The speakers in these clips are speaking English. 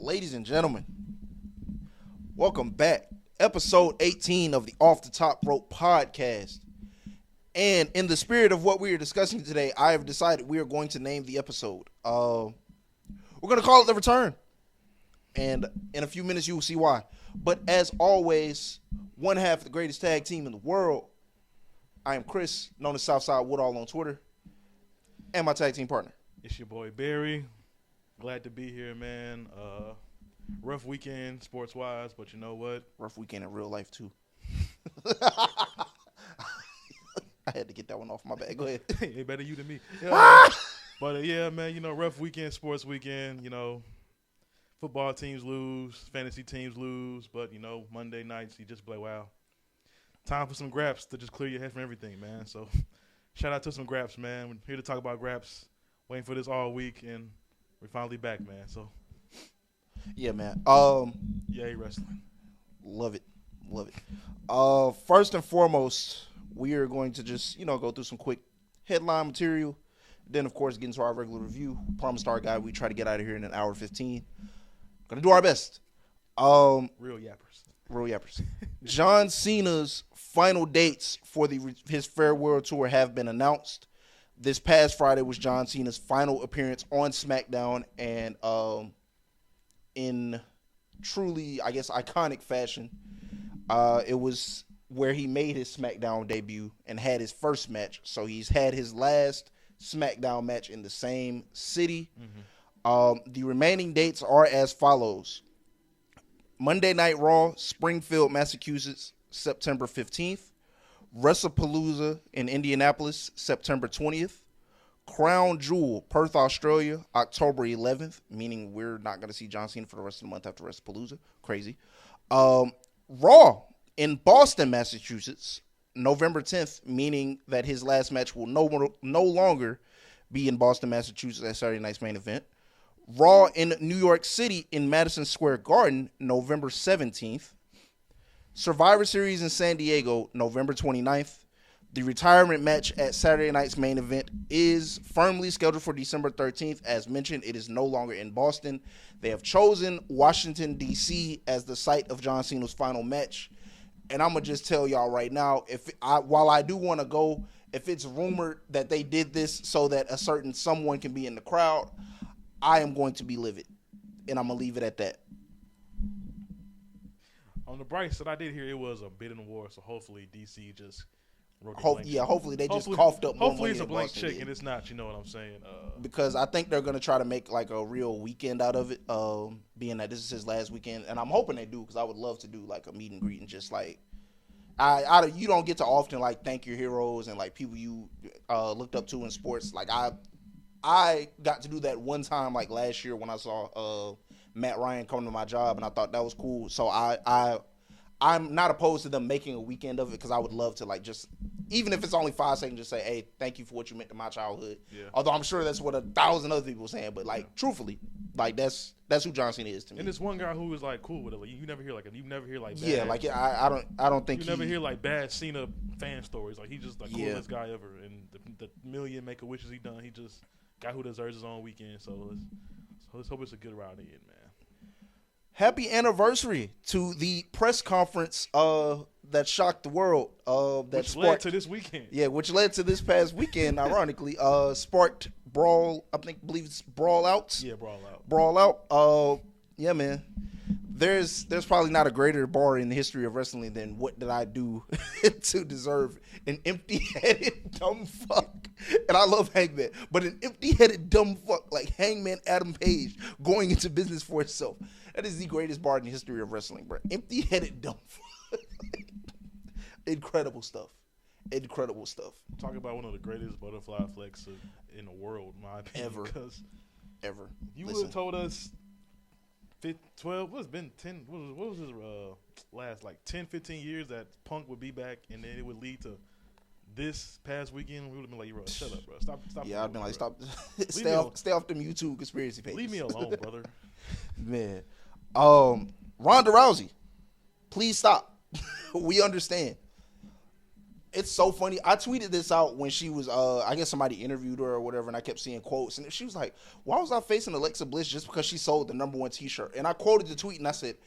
Ladies and gentlemen, welcome back. Episode 18 of the Off the Top Rope podcast. And in the spirit of what we are discussing today, I have decided we are going to name the episode. We're going to call it The Return. And in a few minutes, you will see why. But as always, one half of the greatest tag team in the world. I am Chris, known as Southside Woodall on Twitter. And my tag team partner. It's your boy Barry. Glad to be here, man. Rough weekend sports-wise, but you know what? Rough weekend in real life, too. I had to get that one off my back. Go ahead. Hey, better you than me. Yeah, but yeah, man, you know, rough weekend, sports weekend. You know, football teams lose, fantasy teams lose, but, you know, Monday nights, you just play, wow. Time for some graps to just clear your head from everything, man. So shout out to some graps, man. We're here to talk about graps. Waiting for this all week, and we're finally back, man. So yeah, man. Yay, wrestling. Love it. First and foremost, we are going to just, go through some quick headline material. Then, of course, get into our regular review. Promised our guy we try to get out of here in an hour 15. Gonna do our best. Real yappers. John Cena's final dates for his farewell tour have been announced. This past Friday was John Cena's final appearance on Smackdown, and in truly, I guess, iconic fashion, it was where he made his Smackdown debut and had his first match. So he's had his last Smackdown match in the same city. Mm-hmm. The remaining dates are as follows. Monday Night Raw, Springfield, Massachusetts, September 15th. WrestlePalooza in Indianapolis, September 20th. Crown Jewel, Perth, Australia, October 11th, meaning we're not going to see John Cena for the rest of the month after WrestlePalooza. Crazy. Raw in Boston, Massachusetts, November 10th, meaning that his last match will no longer be in Boston, Massachusetts at Saturday night's main event. Raw in New York City in Madison Square Garden, November 17th. Survivor Series in San Diego, November 29th. The retirement match at Saturday night's main event is firmly scheduled for December 13th. As mentioned, it is no longer in Boston. They have chosen Washington, D.C. as the site of John Cena's final match. And I'm going to just tell y'all right now, while I do want to go, if it's rumored that they did this so that a certain someone can be in the crowd, I am going to be livid. And I'm going to leave it at that. On the bright side, I did hear it was a bidding war, so hopefully DC just wrote a blank check. Hopefully they just coughed up more money. Hopefully it's a blank check and it's not, you know what I'm saying? Because I think they're going to try to make like a real weekend out of it, being that this is his last weekend. And I'm hoping they do, because I would love to do like a meet and greet and just like, you don't get to often like thank your heroes and like people you looked up to in sports. Like I got to do that one time like last year when I saw Matt Ryan come to my job, and I thought that was cool. So I'm not opposed to them making a weekend of it, because I would love to like just, even if it's only 5 seconds, just say, hey, thank you for what you meant to my childhood. Yeah. Although I'm sure that's what 1,000 other people are saying, but like truthfully, like that's who John Cena is to me. And there's one guy who is like cool with it. Like, you never hear like bad. Yeah, like I don't think you never hear like bad Cena fan stories. Like he's just like coolest guy ever, and the million make a wishes he done. He just guy who deserves his own weekend. So let's hope it's a good ride in, man. Happy anniversary to the press conference that shocked the world. Which led to this weekend. Yeah, which led to this past weekend, ironically. Sparked Brawl, believe it's Brawl Out. Yeah, Brawl Out. Brawl Out. Yeah, man. There's probably not a greater bar in the history of wrestling than What Did I Do to Deserve an Empty-Headed Dumb Fuck. And I love Hangman, but an empty-headed dumb fuck like Hangman Adam Page going into business for itself. That is the greatest bar in the history of wrestling, bro. Empty-headed dumb fuck. Incredible stuff. Talk about one of the greatest butterfly flex in the world, in my opinion. Ever. You would have told us 12, what's been 10, what was his last, like 10, 15 years that Punk would be back, and then it would lead to this past weekend. We would have been like, bro, shut up, bro. Stop. Yeah, I've been like, stop. Stay off them YouTube conspiracy pages. Leave me alone, brother. Man. Ronda Rousey, please stop. We understand. It's so funny. I tweeted this out when she was, I guess somebody interviewed her or whatever, and I kept seeing quotes, and she was like, "Why was I facing Alexa Bliss just because she sold the #1 T-shirt?" And I quoted the tweet and I said,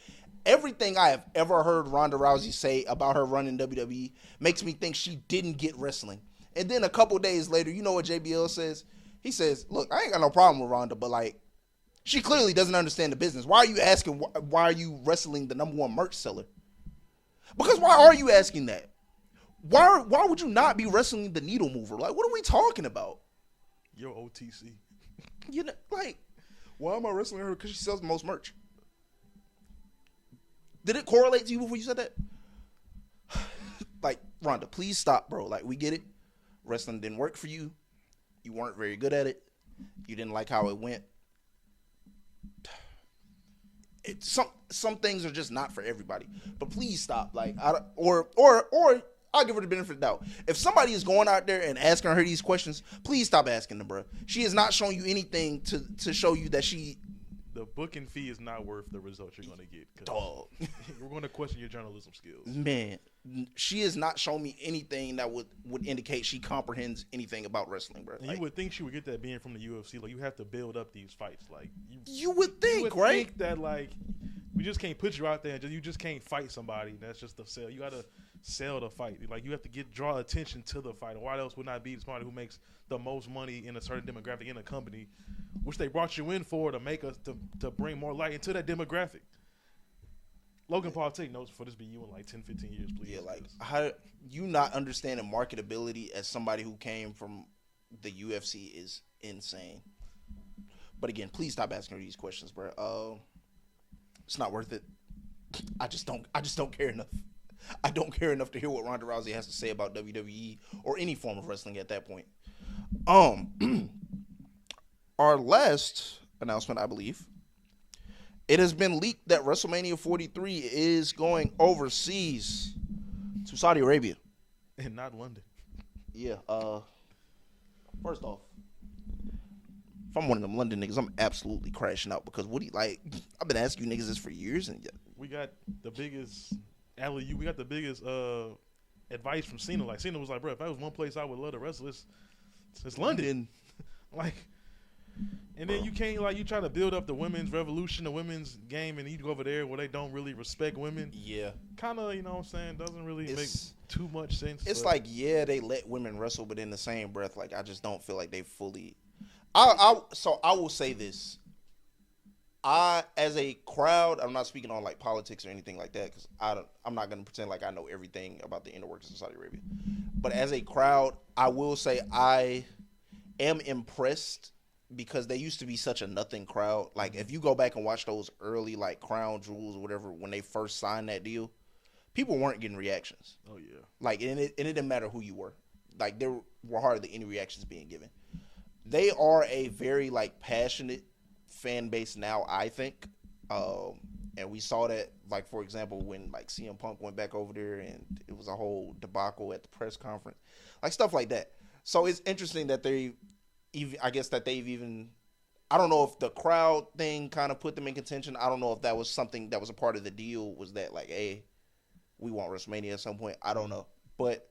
"Everything I have ever heard Ronda Rousey say about her run in WWE makes me think she didn't get wrestling." And then a couple days later, you know what JBL says? He says, "Look, I ain't got no problem with Ronda, but like, she clearly doesn't understand the business. Why are you asking? Why are you wrestling the #1 merch seller? Because why are you asking that? Why would you not be wrestling the needle mover? Like, what are we talking about? Yo, OTC. You know, like, why am I wrestling her? Because she sells the most merch. Did it correlate to you before you said that? Like, Ronda, please stop, bro. Like, we get it. Wrestling didn't work for you. You weren't very good at it. You didn't like how it went. Some things are just not for everybody. But please stop. Like, or I'll give her the benefit of the doubt. If somebody is going out there and asking her these questions, please stop asking them, bro. She has not shown you anything to show you that she. The booking fee is not worth the results you're going to get. Dog. We're going to question your journalism skills. Man, she has not shown me anything that would indicate she comprehends anything about wrestling, bro. And like, you would think she would get that being from the UFC. Like, you have to build up these fights. Like, you would think, right? Think that, like, we just can't put you out there and you just can't fight somebody. That's just the sell. You got to sell the fight. Like, you have to draw attention to the fight. Why else would not be somebody who makes the most money in a certain demographic in a company, which they brought you in for to make us to bring more light into that demographic. Logan Paul, take notes for this be you in like 10, 15 years, please. Yeah, like, how you not understanding marketability as somebody who came from the UFC is insane. But again, please stop asking her these questions, bro. It's not worth it. I just don't care enough. I don't care enough to hear what Ronda Rousey has to say about WWE or any form of wrestling at that point. Our last announcement, I believe, it has been leaked that WrestleMania 43 is going overseas to Saudi Arabia. And not London. Yeah. First off, if I'm one of them London niggas, I'm absolutely crashing out because what do you like? I've been asking you niggas this for years, and we got the biggest alley. We got the biggest advice from Cena. Like, Cena was like, bro, if that was one place I would love to wrestle, it's London. Like, and then you can't, like, you try to build up the women's revolution, the women's game, and you go over there where they don't really respect women. Yeah. Kind of, you know what I'm saying, doesn't really make too much sense. It's like, yeah, they let women wrestle, but in the same breath, like, I just don't feel like they fully. So I will say this. As a crowd, I'm not speaking on like politics or anything like that because I'm not going to pretend like I know everything about the inner workings of Saudi Arabia. But as a crowd, I will say I am impressed because they used to be such a nothing crowd. Like, if you go back and watch those early like Crown Jewels or whatever when they first signed that deal, people weren't getting reactions. Oh yeah. Like, and it didn't matter who you were. Like, there were hardly any reactions being given. They are a very like passionate fan base now, I think, and we saw that, like, for example, when like CM Punk went back over there and it was a whole debacle at the press conference, like stuff like that. So it's interesting that they've even, I don't know if the crowd thing kind of put them in contention. I don't know if that was something that was a part of the deal, was that like, hey, we want WrestleMania at some point. I don't know, but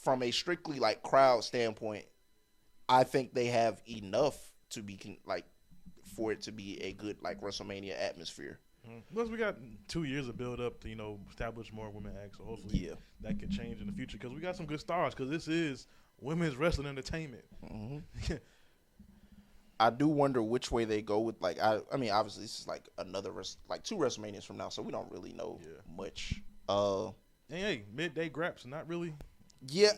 from a strictly like crowd standpoint, I think they have enough to be like for it to be a good like WrestleMania atmosphere. Plus, we got 2 years of build up to establish more women acts. So hopefully, that could change in the future because we got some good stars. Because this is women's wrestling entertainment. Mm-hmm. I do wonder which way they go with like. I mean, obviously, this is like another like 2 WrestleManias from now, so we don't really know much. Hey, midday graps, not really. Yeah,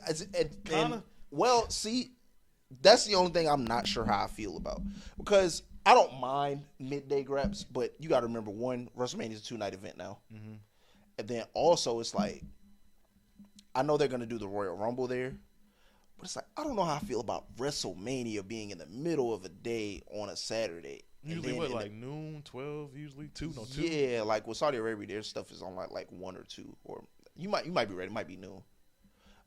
kind of. Well, see. That's the only thing I'm not sure how I feel about. Because I don't mind midday graps, but you got to remember, one, WrestleMania is a 2-night event now. Mm-hmm. And then also it's like, I know they're going to do the Royal Rumble there, but it's like, I don't know how I feel about WrestleMania being in the middle of a day on a Saturday. Usually what, like noon, 12, usually 2? No, 2? Yeah, like with Saudi Arabia, their stuff is on like 1 or 2. Or you might be right, it might be noon.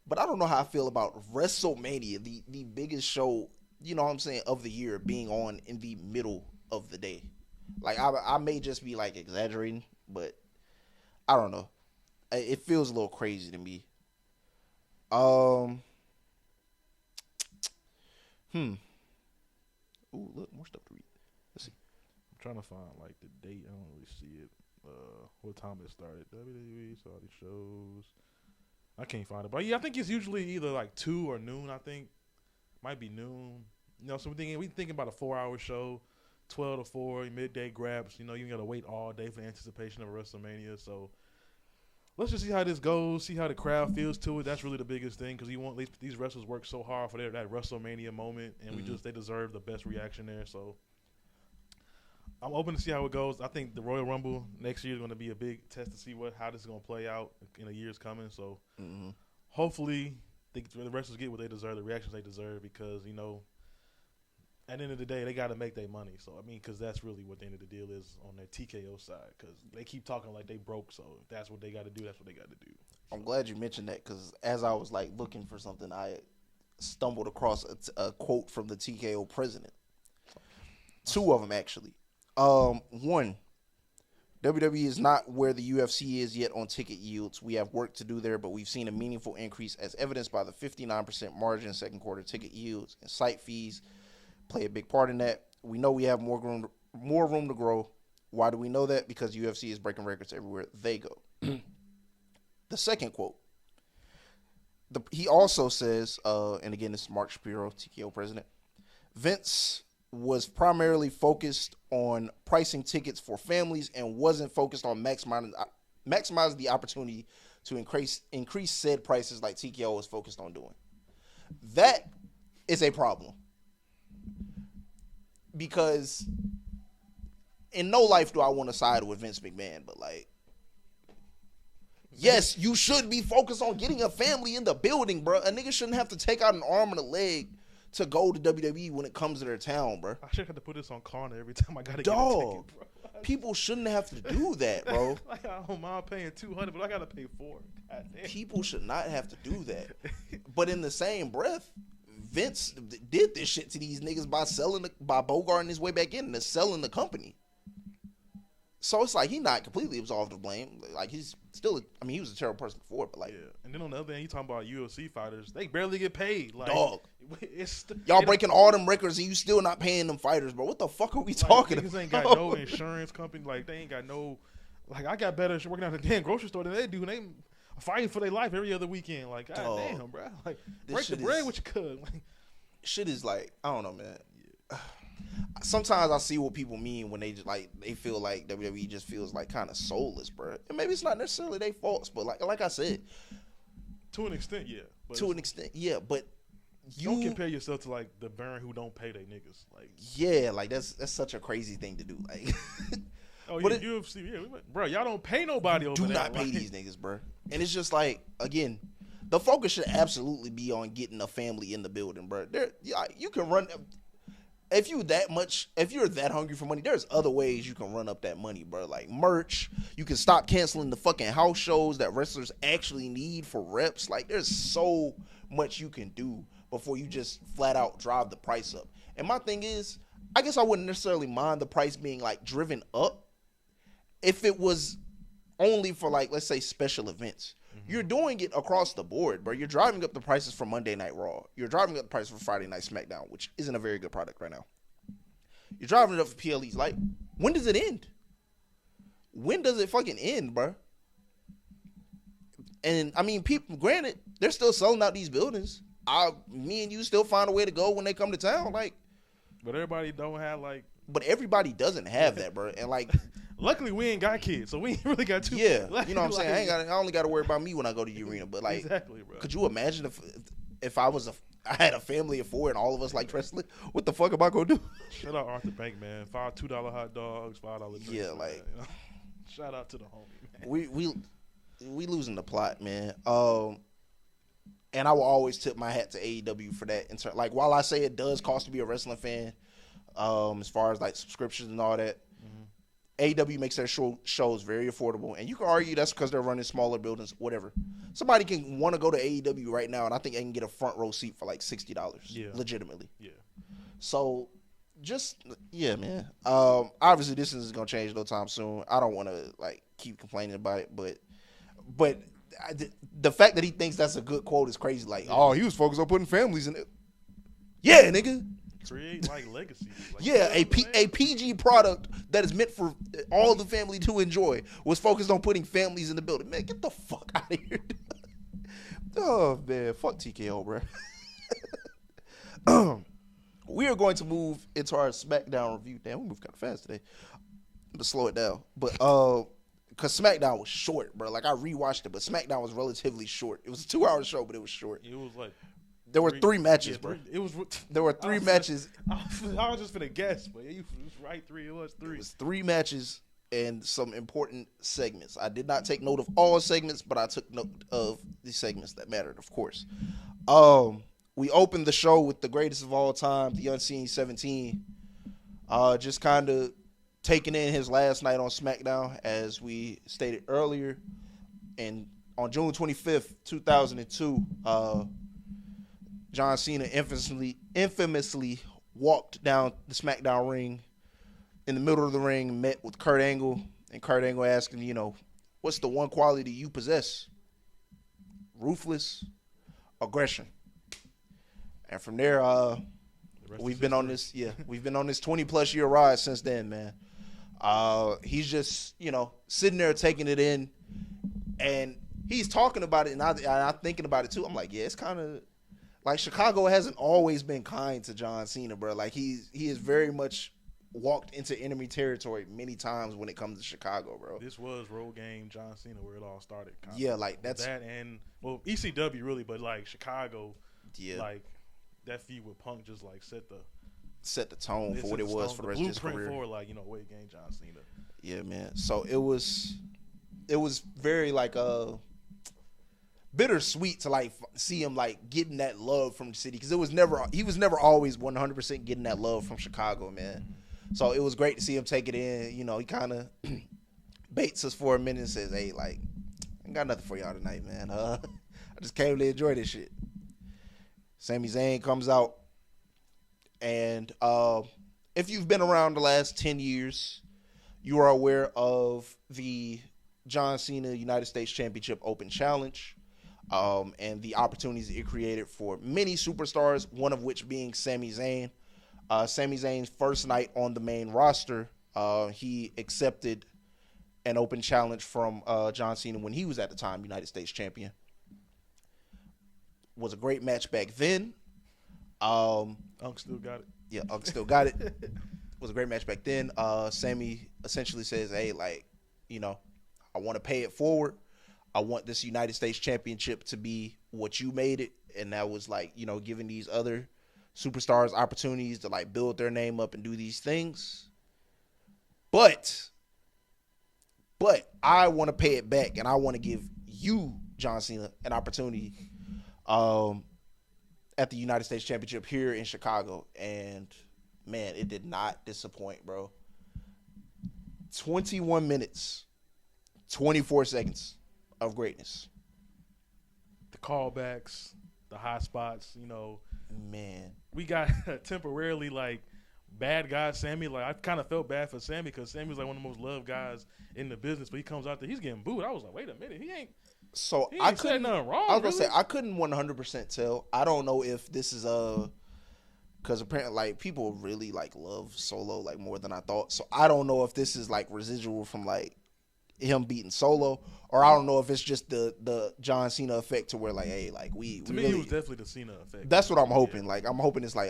But I don't know how I feel about WrestleMania, the biggest show, you know what I'm saying, of the year being on in the middle of the day. Like, I may just be, like, exaggerating, but I don't know. It feels a little crazy to me. Um. Ooh, look, more stuff to read. Let's see. I'm trying to find like the date. I don't really see it. What time it started? WWE, so all these shows. I can't find it, but yeah, I think it's usually either like 2 or noon. I think might be noon. You know, so we thinking about a 4-hour show, 12 to 4 midday grabs. You know, you got to wait all day for the anticipation of a WrestleMania. So let's just see how this goes. See how the crowd feels to it. That's really the biggest thing because you want these wrestlers work so hard for that WrestleMania moment, and they deserve the best reaction there. So I'm open to see how it goes. I think the Royal Rumble next year is going to be a big test to see how this is going to play out in the years coming. So hopefully the wrestlers get what they deserve, the reactions they deserve, because, you know, at the end of the day, they got to make their money. So, I mean, because that's really what the end of the deal is on their TKO side, because they keep talking like they broke. So if that's what they got to do, that's what they got to do. So. I'm glad you mentioned that because as I was, like, looking for something, I stumbled across a quote from the TKO president. 2 of them, actually. One, WWE is not where the UFC is yet on ticket yields. We have work to do there, but we've seen a meaningful increase as evidenced by the 59% margin in second quarter ticket yields, and site fees play a big part in that. We know we have more room to grow. Why do we know that? Because UFC is breaking records everywhere they go. The second quote, he also says, and again, this is Mark Shapiro, TKO president, Vince was primarily focused on pricing tickets for families and wasn't focused on maximizing the opportunity to increase said prices like TKO was focused on doing. That is a problem. Because in no life do I want to side with Vince McMahon, but like, yes, you should be focused on getting a family in the building, bro. A nigga shouldn't have to take out an arm and a leg to go to WWE when it comes to their town, bro. I should have to put this on Klarna every time I gotta get a ticket, bro. People shouldn't have to do that, bro. Like, I don't mind paying $200, but I gotta pay $400. People should not have to do that. But in the same breath, Vince did this shit to these niggas by bogarting his way back in and selling the company. So it's like he's not completely absolved of blame. Like he's still, he was a terrible person before, but like, yeah. And then on the other hand, you talking about UFC fighters, they barely get paid. Like, dog, y'all breaking all them records and you still not paying them fighters, bro. What the fuck are we talking about? Niggas ain't got no insurance company. Like they ain't got no. Like I got better working at the damn grocery store than they do, and they fighting for their life every other weekend. Like god damn, bro. Like break the bread what you could. Like shit is like I don't know, man. Yeah. Sometimes I see what people mean when they just they feel like WWE just feels like kind of soulless, bro. And maybe it's not necessarily their faults, but like I said, to an extent, yeah. But you don't compare yourself to like the Baron who don't pay their niggas. Like yeah, like that's such a crazy thing to do. Like oh yeah, UFC, yeah, bro, y'all don't pay nobody over there. Do not pay these niggas, bro. And it's just like again, the focus should absolutely be on getting a family in the building, bro. You can run. If you're that hungry for money, there's other ways you can run up that money, bro. Like merch, you can stop canceling the fucking house shows that wrestlers actually need for reps. Like there's so much you can do before you just flat out drive the price up. And my thing is, I guess I wouldn't necessarily mind the price being like driven up if it was only for like, let's say special events. You're doing it across the board, bro. You're driving up the prices for Monday Night Raw. You're driving up the price for Friday Night Smackdown, which isn't a very good product right now. You're driving it up for PLEs. Like, when does it end? When does it fucking end, bro? And, people, granted, they're still selling out these buildings. Me and you still find a way to go when they come to town. Like, but everybody don't have, like... But everybody doesn't have that, bro. And, like... Luckily, we ain't got kids, so we ain't really got too. Yeah, you know what I'm saying. I only got to worry about me when I go to the arena. But like, exactly, bro. Could you imagine if I had a family of 4 and all of us like wrestling? What the fuck am I gonna do? Shout out Arthur Bank, man. $2 hot dogs, $5 drinks. Yeah, like, you know? Shout out to the homie, man. We losing the plot, man. And I will always tip my hat to AEW for that. Like, while I say it does cost to be a wrestling fan, as far as like subscriptions and all that. AEW makes their shows very affordable, and you can argue that's because they're running smaller buildings, whatever. Somebody can want to go to AEW right now, and I think they can get a front row seat for like $60, legitimately. Yeah. So, man. Obviously, this isn't gonna change no time soon. I don't want to like keep complaining about it, but the fact that he thinks that's a good quote is crazy. Like, oh, he was focused on putting families in it. Yeah, nigga. Create like legacy. Like, Yeah, a PG product that is meant for all the family to enjoy was focused on putting families in the building. Man, get the fuck out of here. Oh man, fuck TKO, bro. We are going to move into our SmackDown review. Damn, we moved kind of fast today. I'm gonna slow it down, but because SmackDown was short, bro. Like I rewatched it, but SmackDown was relatively short. It was a 2-hour show, but it was short. It was like. There were 3 matches, bro. There were 3 matches. I was just gonna guess, but you was right. 3. It was 3. It was 3 matches and some important segments. I did not take note of all segments, but I took note of the segments that mattered, of course. We opened the show with the greatest of all time, the Unseen 17. Just kind of taking in his last night on SmackDown, as we stated earlier. And on June 25th, 2002, John Cena infamously walked down the SmackDown ring. In the middle of the ring, met with Kurt Angle, and Kurt Angle asked him, what's the one quality you possess? Ruthless aggression. And from there, we've been on this 20+ year ride since then, man. He's just, sitting there taking it in, and he's talking about it, and I'm thinking about it too. I'm like, yeah, it's kind of like Chicago hasn't always been kind to John Cena, bro. Like he has very much walked into enemy territory many times when it comes to Chicago, bro. This was Road Game John Cena where it all started. Yeah, like that's that, and ECW really, but like Chicago, yeah, like that feud with Punk just like set the tone for what it was for the rest of his career. For like Road Game John Cena. Yeah, man. So it was very like bittersweet to like see him like getting that love from the city, because he was never always 100% getting that love from Chicago, man. So it was great to see him take it in. He kind of baits us for a minute and says, hey, like, I ain't got nothing for y'all tonight, man. I just came to enjoy this shit. Sami Zayn comes out, and if you've been around the last 10 years, you are aware of the John Cena United States Championship Open Challenge. And the opportunities it created for many superstars, one of which being Sami Zayn. Sami Zayn's first night on the main roster, he accepted an open challenge from John Cena when he was at the time United States champion. Was a great match back then. Unk still got it. Yeah, Unk still got it. Was a great match back then. Sami essentially says, hey, like, I want to pay it forward. I want this United States Championship to be what you made it. And that was like, giving these other superstars opportunities to like build their name up and do these things. But I want to pay it back, and I want to give you, John Cena, an opportunity at the United States Championship here in Chicago. And man, it did not disappoint, bro. 21 minutes, 24 seconds of greatness. The callbacks, the hot spots, man, we got temporarily like bad guy Sammy. Like I kind of felt bad for Sammy, because Sammy's like one of the most loved guys in the business, but he comes out there, he's getting booed. I was like, wait a minute, he ain't I couldn't nothing wrong. I was gonna say I couldn't 100% tell. I don't know if this is because apparently like people really like love Solo like more than I thought. So I don't know if this is like residual from like him beating Solo, or I don't know if it's just the John Cena effect to where like, hey, like we to me really, it was definitely the Cena effect. That's what I'm hoping. Yeah. Like I'm hoping it's like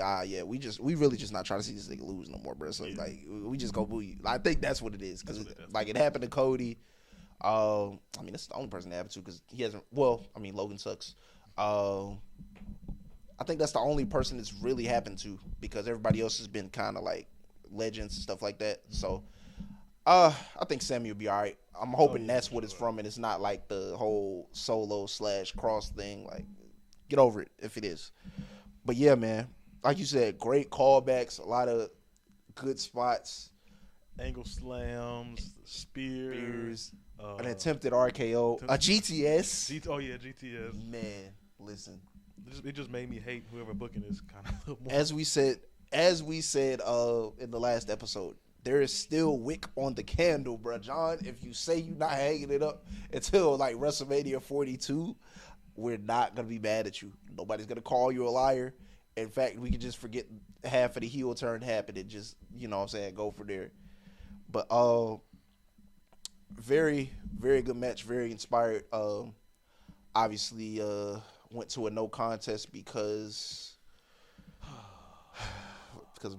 we really just not trying to see this nigga lose no more, bro. So like we just go boo you. I think that's what it is, because like it happened to Cody. I mean that's the only person that happened to, because he hasn't. Well, I mean Logan sucks. I think that's the only person it's really happened to, because everybody else has been kind of like legends and stuff like that. So I think Sammy will be all right. I'm hoping that's what it's from, and it's not like the whole Solo/Cross thing. Like, get over it if it is. But yeah, man, like you said, great callbacks, a lot of good spots, angle slams, spears, an attempted RKO, a GTS. GTS. Man, listen, it just made me hate whoever booking this kind of more. As we said in the last episode, there is still wick on the candle, bro. John, if you say you're not hanging it up until like WrestleMania 42, we're not gonna be mad at you. Nobody's gonna call you a liar. In fact, we can just forget half of the heel turn happened and just, you know what I'm saying, go for there. But very, very good match, very inspired. Obviously went to a no contest because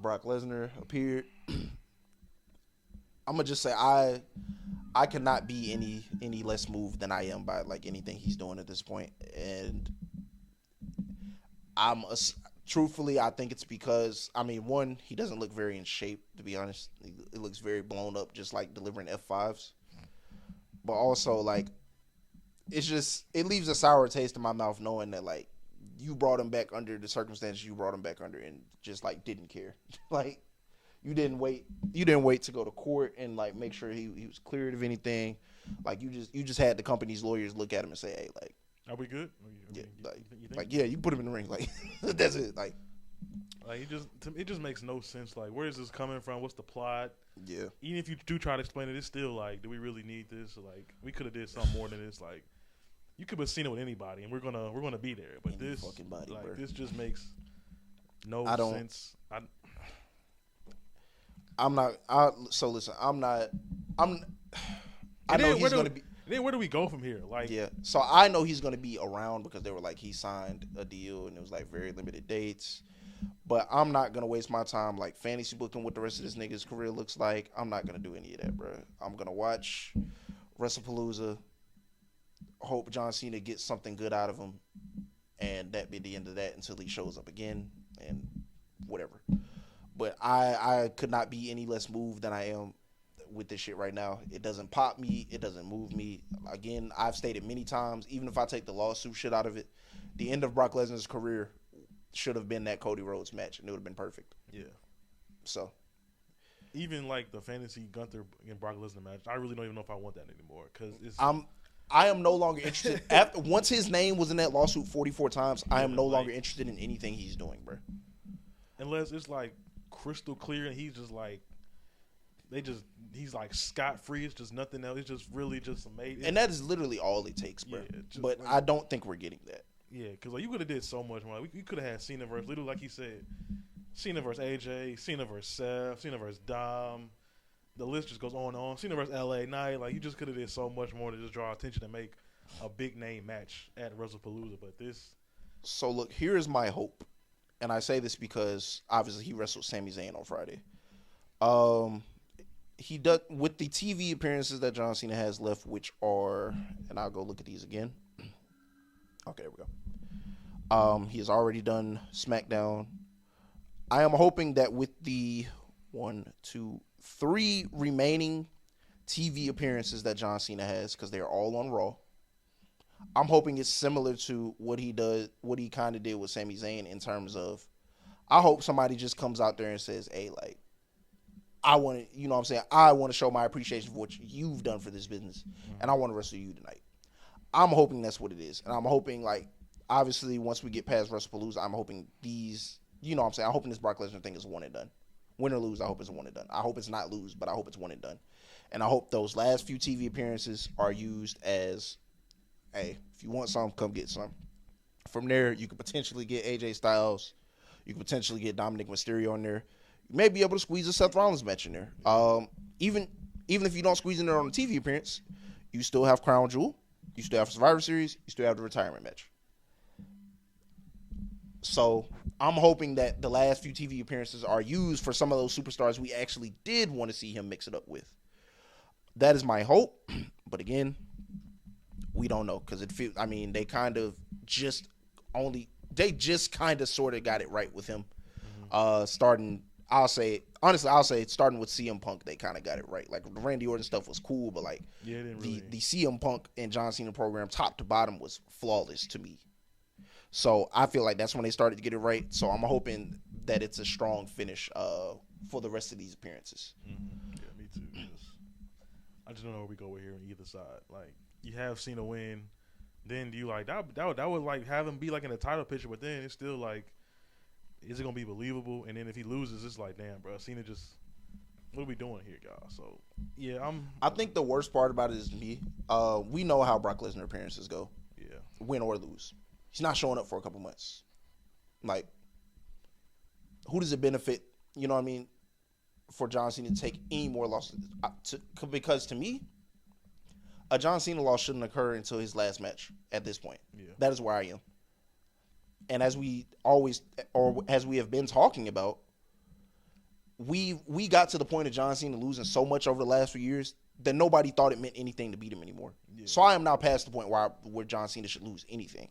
Brock Lesnar appeared. I'm gonna just say I cannot be any less moved than I am by like anything he's doing at this point, and truthfully I think it's because one, he doesn't look very in shape, to be honest. It looks very blown up, just like delivering F5s. But also like it leaves a sour taste in my mouth knowing that like you brought him back under the circumstances you brought him back under and just like didn't care. Like you didn't wait to go to court and like make sure he was cleared of anything. Like you just had the company's lawyers look at him and say, hey, like, are we good? Yeah, yeah, you can put him in the ring. Like that's it. Like it just makes no sense. Like, where is this coming from? What's the plot? Yeah. Even if you do try to explain it, it's still like, do we really need this? Like, we could have did something more than this. Like, you could have seen it with anybody, and we're gonna be there. But Any fucking body, like, bro. this just makes no sense. So listen, I know he's gonna be. Then where do we go from here? Like, yeah, so I know he's gonna be around because they were like he signed a deal and it was like very limited dates. But I'm not gonna waste my time like fantasy booking what the rest of this nigga's career looks like. I'm not gonna do any of that, bro. I'm gonna watch WrestlePalooza, hope John Cena gets something good out of him, and that be the end of that until he shows up again and whatever. But I could not be any less moved than I am with this shit right now. It doesn't pop me. It doesn't move me. Again, I've stated many times, even if I take the lawsuit shit out of it, the end of Brock Lesnar's career should have been that Cody Rhodes match, and it would have been perfect. Yeah. So. Even like the fantasy Gunther and Brock Lesnar match, I really don't even know if I want that anymore. Because I am no longer interested. Once his name was in that lawsuit 44 times, I am no longer interested in anything he's doing, bro. Unless it's like crystal clear and he's just like, he's like scot-free. It's just nothing else. It's just really just amazing. And that is literally all it takes, bro. Yeah, but like, I don't think we're getting that. Yeah, because like, you could have did so much more. We could have had Cena versus, literally like he said, Cena versus AJ, Cena versus Seth, Cena versus Dom. The list just goes on and on. Cena versus LA Knight. Like, you just could have did so much more to just draw attention and make a big name match at WrestlePalooza. But this. So look, here is my hope, and I say this because obviously he wrestled Sami Zayn on Friday. He does with the TV appearances that John Cena has left, which are, and I'll go look at these again. Okay, there we go. He has already done SmackDown. I am hoping that with the 1, 2, 3 remaining TV appearances that John Cena has, because they're all on Raw, I'm hoping it's similar to what he kind of did with Sami Zayn in terms of, I hope somebody just comes out there and says, hey, like, I want to, you know what I'm saying? I want to show my appreciation for what you've done for this business, and I want to wrestle you tonight. I'm hoping that's what it is. And I'm hoping, like, obviously, once we get past WrestlePalooza, I'm hoping these, you know what I'm saying? I'm hoping this Brock Lesnar thing is one and done. Win or lose, I hope it's one and done. I hope it's not lose, but I hope it's one and done. And I hope those last few TV appearances are used as, hey, if you want some, come get some. From there, you could potentially get AJ Styles. You could potentially get Dominic Mysterio in there. You may be able to squeeze a Seth Rollins match in there. Even if you don't squeeze in there on the TV appearance, you still have Crown Jewel. You still have Survivor Series. You still have the retirement match. So I'm hoping that the last few TV appearances are used for some of those superstars we actually did want to see him mix it up with. That is my hope. But again, we don't know because they kind of just sort of got it right with him. Starting, I'll say starting with CM Punk, they kind of got it right. Like the Randy Orton stuff was cool, but like the CM Punk and John Cena program, top to bottom, was flawless to me. So I feel like that's when they started to get it right. So I'm hoping that it's a strong finish for the rest of these appearances. Mm-hmm. Yeah, me too. I just don't know where we go here on either side. Like, you have Cena win, then do you like that would like have him be like in a title picture, but then it's still like, is it gonna be believable? And then if he loses, it's like, damn, bro, Cena just what are we doing here, y'all? So yeah, I think the worst part about it is me. We know how Brock Lesnar appearances go, yeah. win or lose. He's not showing up for a couple months. Like, who does it benefit? You know what I mean? For John Cena to take any more losses, because to me, a John Cena loss shouldn't occur until his last match. At this point, that is where I am. And as we always, or as we have been talking about, we got to the point of John Cena losing so much over the last few years that nobody thought it meant anything to beat him anymore. Yeah. So I am now past the point where John Cena should lose anything.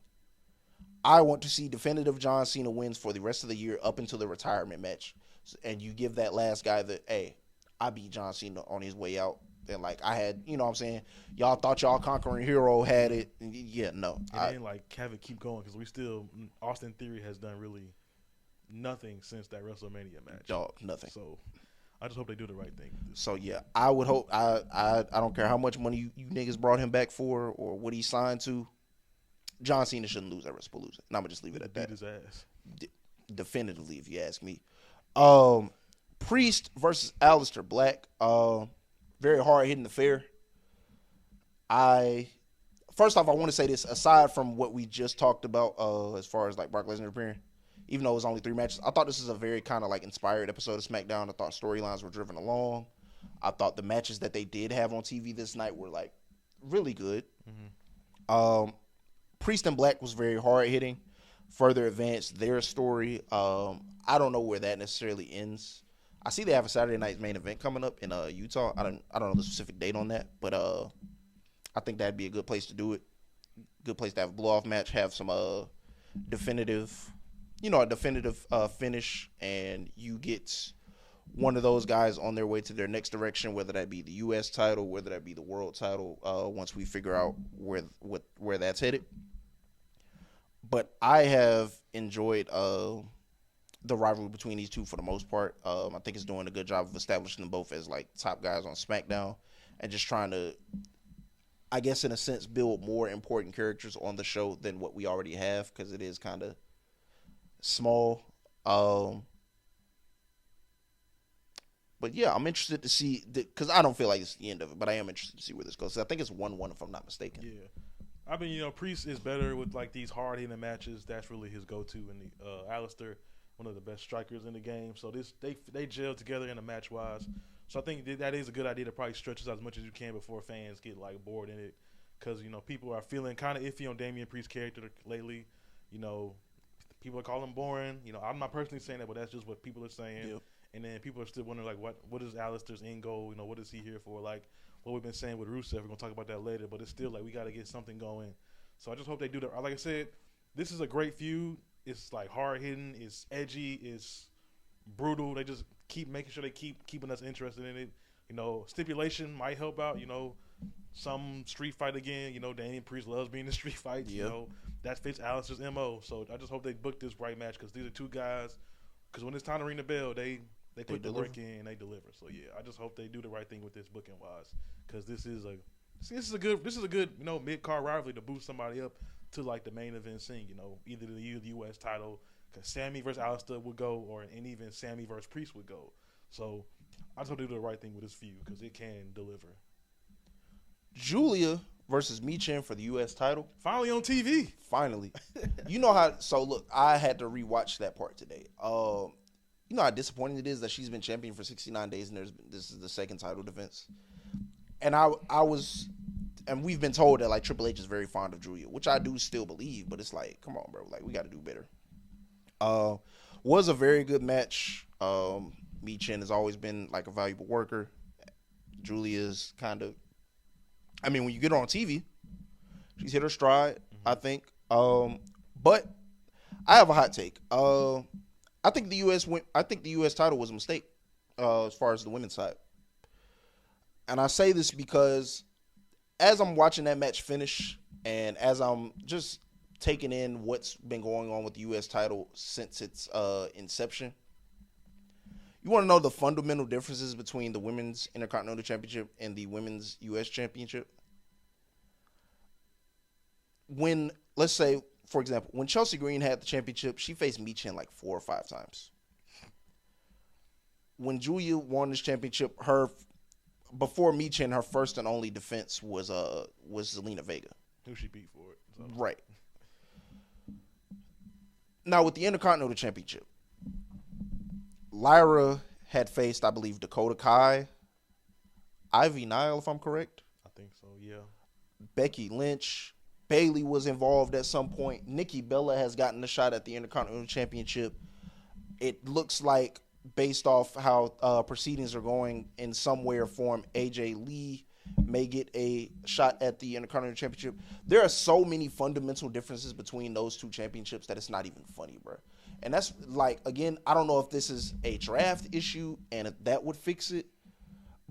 I want to see definitive John Cena wins for the rest of the year up until the retirement match. And you give that last guy hey, I beat John Cena on his way out. And like I had, you know what I'm saying? Y'all thought y'all conquering hero had it. Yeah, no. And then like have it keep going because Austin Theory has done really nothing since that WrestleMania match. Dog, nothing. So I just hope they do the right thing. So yeah, I would hope. I don't care how much money you niggas brought him back for or what he signed to. John Cena shouldn't lose at WrestleMania. And I'm gonna just leave it at that. Beat his ass. Definitively, if you ask me. Priest versus Aleister Black. Very hard hitting affair. First off, I want to say this. Aside from what we just talked about, as far as like Brock Lesnar appearing, even though it was only 3 matches, I thought this was a very kind of like inspired episode of SmackDown. I thought storylines were driven along. I thought the matches that they did have on TV this night were like really good. Mm-hmm. Priest and Black was very hard hitting. Further advanced their story. I don't know where that necessarily ends. I see they have a Saturday night main event coming up in Utah. I don't know the specific date on that, but I think that'd be a good place to do it. Good place to have a blow off match, have some definitive finish, and you get one of those guys on their way to their next direction, whether that be the U.S. title, whether that be the world title. Once we figure out where that's headed. But I have enjoyed the rivalry between these two for the most part. I think it's doing a good job of establishing them both as like top guys on SmackDown and just trying to, I guess in a sense, build more important characters on the show than what we already have because it is kind of small. But yeah, I'm interested to see because I don't feel like it's the end of it, but I am interested to see where this goes. I think it's 1-1 if I'm not mistaken. Yeah. I mean, Priest is better with like these hard hitting matches. That's really his go to. And Aleister, one of the best strikers in the game. So they gel together in a match wise. So I think that is a good idea to probably stretch this out as much as you can before fans get like bored in it. Because people are feeling kind of iffy on Damian Priest's character lately. People are calling him boring. I'm not personally saying that, but that's just what people are saying. Yep. And then people are still wondering like what is Aleister's end goal? What is he here for? Like what we've been saying with Rusev, we're gonna talk about that later, but it's still like we got to get something going. So I just hope they do that. Like I said, this is a great feud. It's like hard hitting, it's edgy, it's brutal. They just keep making sure they keep keeping us interested in it. Stipulation might help out. Some street fight again. Damian Priest loves being in street fights. Yep. That fits Aleister's MO. So I just hope they book this right match because these are two guys. Because when it's time to ring the bell, they put the work in and they deliver. So yeah, I just hope they do the right thing with this booking wise, because this is a good mid card rivalry to boost somebody up to like the main event scene. Either the U.S. title, because Sammy versus Aleister would go, and even Sammy versus Priest would go. So I just hope they do the right thing with this feud because it can deliver. Julia versus Michin for the U.S. title. Finally on TV. Finally. So look, I had to rewatch that part today. You know how disappointing it is that she's been champion for 69 days and this is the second title defense. And and we've been told that like Triple H is very fond of Julia, which I do still believe, but it's like, come on, bro, like we got to do better. Was a very good match. Michin has always been like a valuable worker. Julia's kind of, when you get her on TV, she's hit her stride, I think. But I have a hot take. I think the U.S. title was a mistake as far as the women's side. And I say this because as I'm watching that match finish and as I'm just taking in what's been going on with the U.S. title since its inception, you want to know the fundamental differences between the Women's Intercontinental Championship and the Women's U.S. Championship? When, let's say, for example, when Chelsea Green had the championship, she faced Michin like 4 or 5 times. when Julia won this championship, her before Michin, her first and only defense was Zelina Vega, who she beat for it. So. Right. Now with the Intercontinental Championship, Lyra had faced, I believe, Dakota Kai, Ivy Nile, if I'm correct. I think so. Yeah. Becky Lynch. Bayley was involved at some point. Nikki Bella has gotten a shot at the Intercontinental Championship. It looks like, based off how proceedings are going, in some way or form, AJ Lee may get a shot at the Intercontinental Championship. There are so many fundamental differences between those two championships that it's not even funny, bro. And that's like, again, I don't know if this is a draft issue and if that would fix it.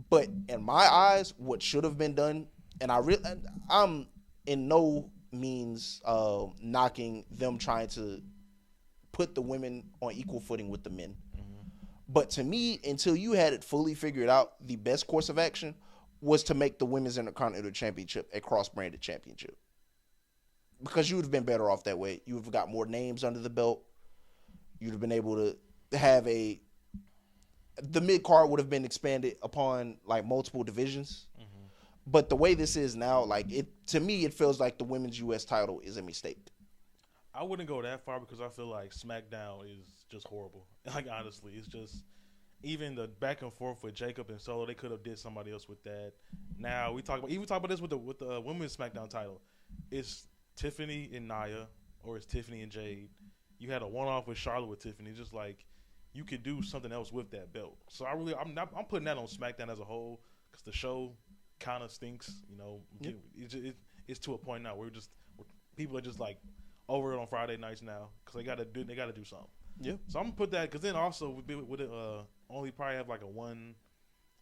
But in my eyes, what should have been done, and I'm in no means knocking them trying to put the women on equal footing with the men. Mm-hmm. But to me, until you had it fully figured out, the best course of action was to make the Women's Intercontinental Championship a cross-branded championship. Because you would have been better off that way. You would have got more names under the belt. You'd have been able to have the mid-card would have been expanded upon like multiple divisions. Mm-hmm. But the way this is now, like to me, it feels like the women's U.S. title is a mistake. I wouldn't go that far because I feel like SmackDown is just horrible. Like, honestly, it's just even the back and forth with Jacob and Solo. They could have did somebody else with that. Now we talk about this with the women's SmackDown title. It's Tiffany and Nia, or it's Tiffany and Jade. You had a one-off with Charlotte with Tiffany. Just like you could do something else with that belt. So I'm putting that on SmackDown as a whole because the show kind of stinks. You know, it's to a point now where people are just like over it on Friday nights now because they got to do something. Yeah. So I'm gonna put that because then also would it only probably have like a one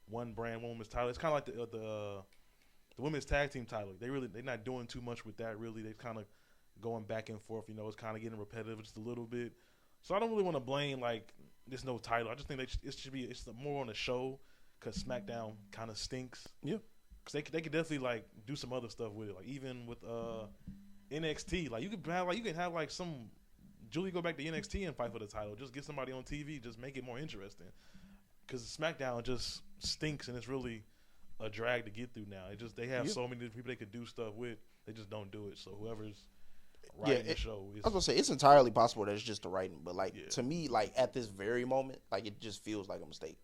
brand women's title. It's kind of like the women's tag team title. They're not doing too much with that really. They're kind of going back and forth. You know, it's kind of getting repetitive just a little bit. So I don't really want to blame like there's no title. I just think it's more on the show because SmackDown kind of stinks. Yeah. Because they could definitely like do some other stuff with it. Like even with NXT, like you can have like some Julie go back to NXT and fight for the title. Just get somebody on TV. Just make it more interesting. Because SmackDown just stinks and it's really a drag to get through now. They have so many people they could do stuff with. They just don't do it. So whoever's writing the show is. I was gonna say it's entirely possible that it's just the writing, but like to me, like at this very moment, like it just feels like a mistake.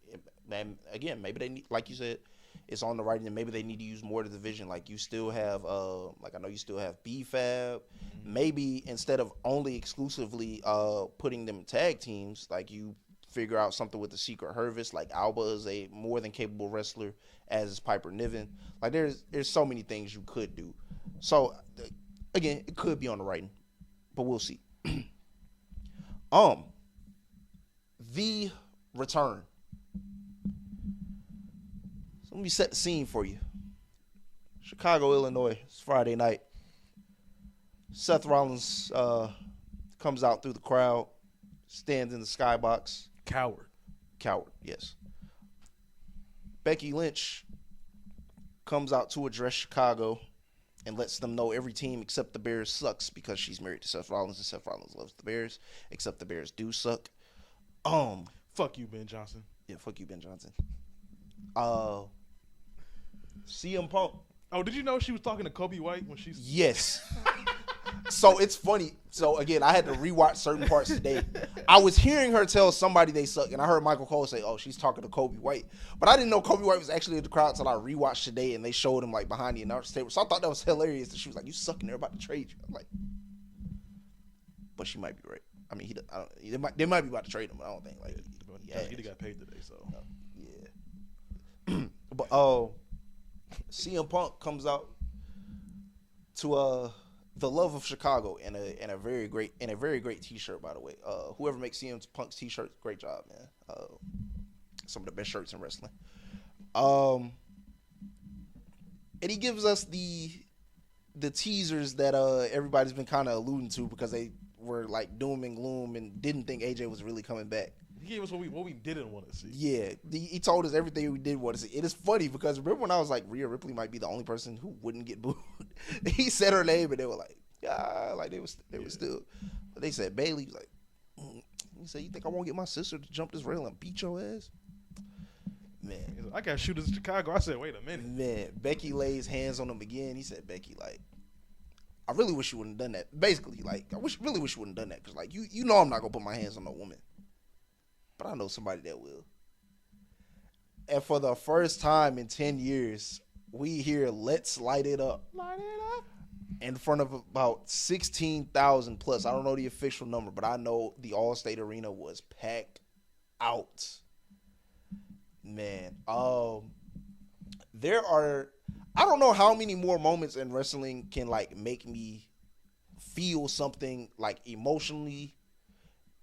And again, maybe they need, like you said, it's on the writing, and maybe they need to use more of the division. Like you still have, like I know you still have B-Fab. Mm-hmm. Maybe instead of only exclusively putting them in tag teams, like you figure out something with the Secret Service. Like Alba is a more than capable wrestler, as is Piper Niven. Like there's so many things you could do. So again, it could be on the writing, but we'll see. The Return. So let me set the scene for you. Chicago, Illinois. It's Friday night. Seth Rollins comes out through the crowd, stands in the skybox. Coward, yes. Becky Lynch comes out to address Chicago and lets them know every team except the Bears sucks because she's married to Seth Rollins and Seth Rollins loves the Bears, except the Bears do suck. Fuck you, Ben Johnson. Yeah, fuck you, Ben Johnson. CM Punk. Oh, did you know she was talking to Kobe White when she's... Yes. So it's funny. So again, I had to rewatch certain parts today. I was hearing her tell somebody they suck, and I heard Michael Cole say, "Oh, she's talking to Kobe White," but I didn't know Kobe White was actually in the crowd until I rewatched today, and they showed him like behind the announce table. So I thought that was hilarious. That she was like, "You suck, and they're about to trade you." I'm like, but she might be right. I mean, they might be about to trade him, but I don't think like he got paid today. So yeah. But CM Punk comes out to the love of Chicago in a very great T-shirt, by the way. Whoever makes CM Punk's T-shirts, great job, man. Some of the best shirts in wrestling. And he gives us the teasers that everybody's been kind of alluding to because they were like doom and gloom and didn't think AJ was really coming back. He gave us what we didn't want to see. Yeah, he told us everything we did want to see. It is funny because remember when I was like, Rhea Ripley might be the only person who wouldn't get booed. He said her name and they were like, yeah, like they were still. But they said Bayley was like, he said, you think I won't get my sister to jump this rail and beat your ass? Man. He's like, I got shooters in Chicago. I said, wait a minute. Man, Becky lays hands on him again. He said, Becky, like, I really wish you wouldn't have done that. Basically, like, really wish you wouldn't have done that. Because, like, you know I'm not going to put my hands on no woman. But I know somebody that will. And for the first time in 10 years, we hear Let's Light It Up. Light it up. In front of about 16,000 plus. I don't know the official number, but I know the All-State Arena was packed out. Man, there are, I don't know how many more moments in wrestling can like make me feel something like emotionally,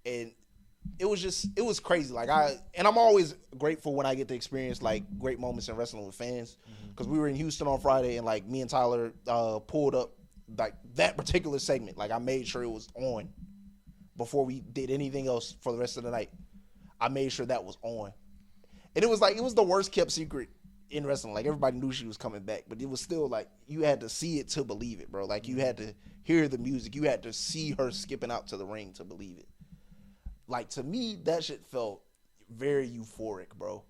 and it was crazy. Like I'm always grateful when I get to experience like great moments in wrestling with fans, because we were in Houston on Friday and like me and Tyler pulled up like that particular segment. Like I made sure it was on before we did anything else for the rest of the night. I made sure that was on. And it was the worst kept secret in wrestling. Like everybody knew she was coming back, but it was still like you had to see it to believe it, bro. Like you had to hear the music, you had to see her skipping out to the ring to believe it. Like to me, that shit felt very euphoric, bro.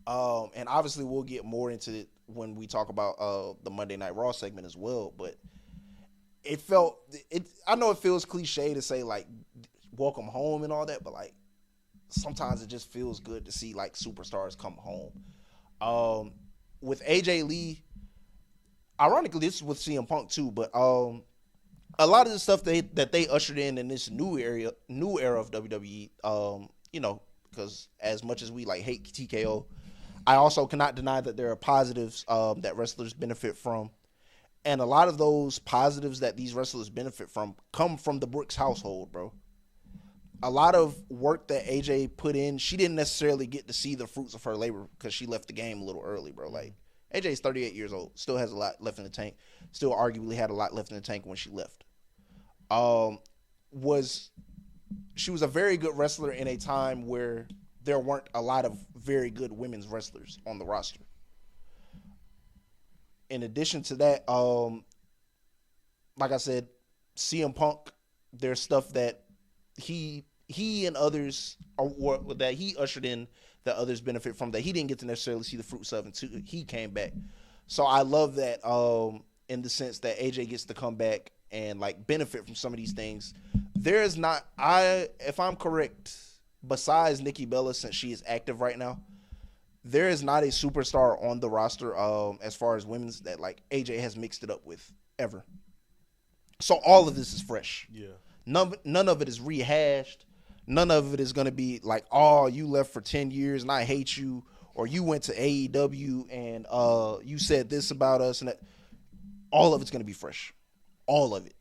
And obviously we'll get more into it when we talk about the Monday Night Raw segment as well. But it felt I know it feels cliche to say like welcome home and all that, but like sometimes it just feels good to see like superstars come home. With AJ Lee, ironically, this is with CM Punk too, but a lot of the stuff that they ushered in this new era of WWE, you know, because as much as we like hate TKO, I also cannot deny that there are positives that wrestlers benefit from, and a lot of those positives that these wrestlers benefit from come from the Brooks household, bro. A lot of work that AJ put in, she didn't necessarily get to see the fruits of her labor because she left the game a little early, bro. Like, AJ's 38 years old, still has a lot left in the tank, still arguably had a lot left in the tank when she left. She was a very good wrestler in a time where there weren't a lot of very good women's wrestlers on the roster. In addition to that, like I said, CM Punk, there's stuff that he and others that he ushered in that others benefit from that he didn't get to necessarily see the fruits of until he came back. So I love that in the sense that AJ gets to come back and like benefit from some of these things. There is not, if I'm correct, besides Nikki Bella, since she is active right now, there is not a superstar on the roster as far as women's that like AJ has mixed it up with ever. So all of this is fresh. Yeah. None of it is rehashed. None of it is going to be like, oh, you left for 10 years and I hate you, or you went to AEW and you said this about us, and that. All of it's going to be fresh. All of it.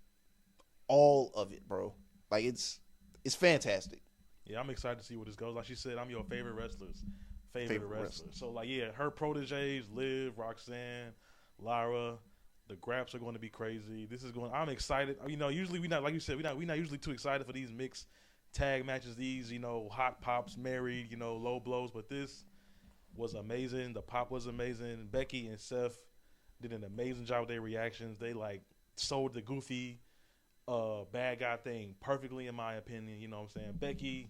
All of it, bro. Like it's fantastic. Yeah, I'm excited to see where this goes. Like she said, I'm your favorite wrestlers. Favorite wrestler. So like, yeah, her proteges, Liv, Roxanne, Lara, the Graps are going to be crazy. I'm excited. You know, usually we not, like you said, we not usually too excited for these mixed tag matches. These, you know, hot pops, married, you know, low blows. But this was amazing. The pop was amazing. Becky and Seth did an amazing job with their reactions. They like sold the goofy bad guy thing perfectly, in my opinion. You know what I'm saying? Becky,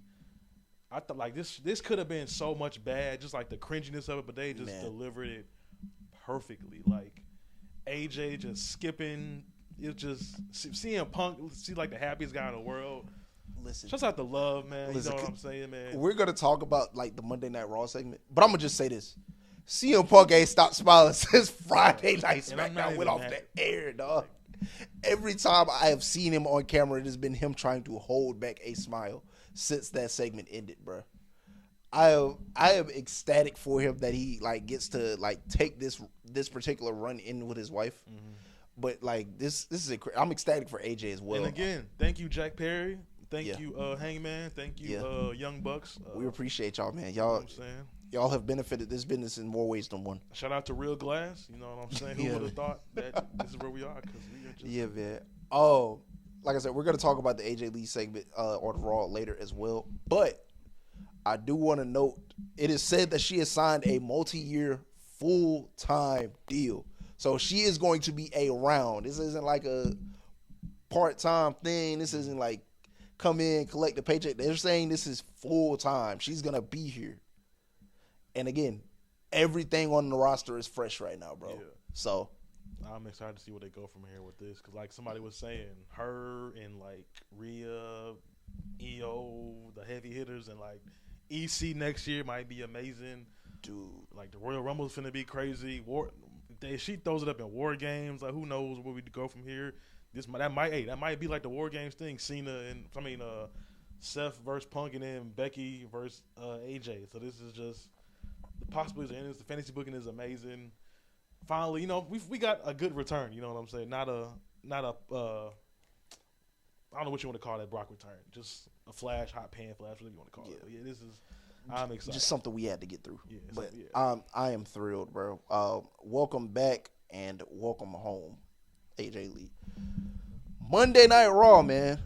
I thought like this could have been so much bad, just like the cringiness of it, but they just delivered it perfectly. Like AJ just skipping, it just CM Punk, seems like the happiest guy in the world. Listen, just out the love, man. You know what I'm saying, man? We're gonna talk about like the Monday Night Raw segment, but I'm gonna just say this: CM Punk ain't stopped smiling since Friday Night Smackdown went off the air, dog. Every time I have seen him on camera, it has been him trying to hold back a smile since that segment ended, bro. I am ecstatic for him that he like gets to like take this particular run in with his wife. Mm-hmm. But like this is I'm ecstatic for AJ as well. And again, thank you, Jack Perry. Thank you, Hangman. Thank you, Young Bucks. We appreciate y'all, man. You know what I'm saying? Y'all have benefited this business in more ways than one. Shout out to Real Glass. You know what I'm saying? Who would have thought that this is where we are? Because we are just... Yeah, man. Oh, like I said, we're going to talk about the AJ Lee segment or the Raw later as well. But I do want to note, it is said that she has signed a multi-year full-time deal. So she is going to be around. This isn't like a part-time thing. This isn't like come in, collect the paycheck. They're saying this is full-time. She's going to be here. And again, everything on the roster is fresh right now, bro. Yeah. So I'm excited to see where they go from here with this. Because, like somebody was saying, her and, like, Rhea, EO, the heavy hitters, and, like, EC next year might be amazing. dude, Like, the Royal Rumble's finna be crazy. She throws it up in War Games. Like, who knows where we go from here. That might be like the War Games thing. Seth versus Punk, and then Becky versus AJ. So this is just the possibilities are endless. The fantasy booking is amazing. Finally, we got a good return. You know what I'm saying? Not a I don't know what you want to call that Brock return. Just a flash, hot pan flash, whatever you want to call it. But yeah, I'm excited. Just something we had to get through. Yeah, but I am thrilled, bro. Welcome back and welcome home, AJ Lee. Monday Night Raw, man.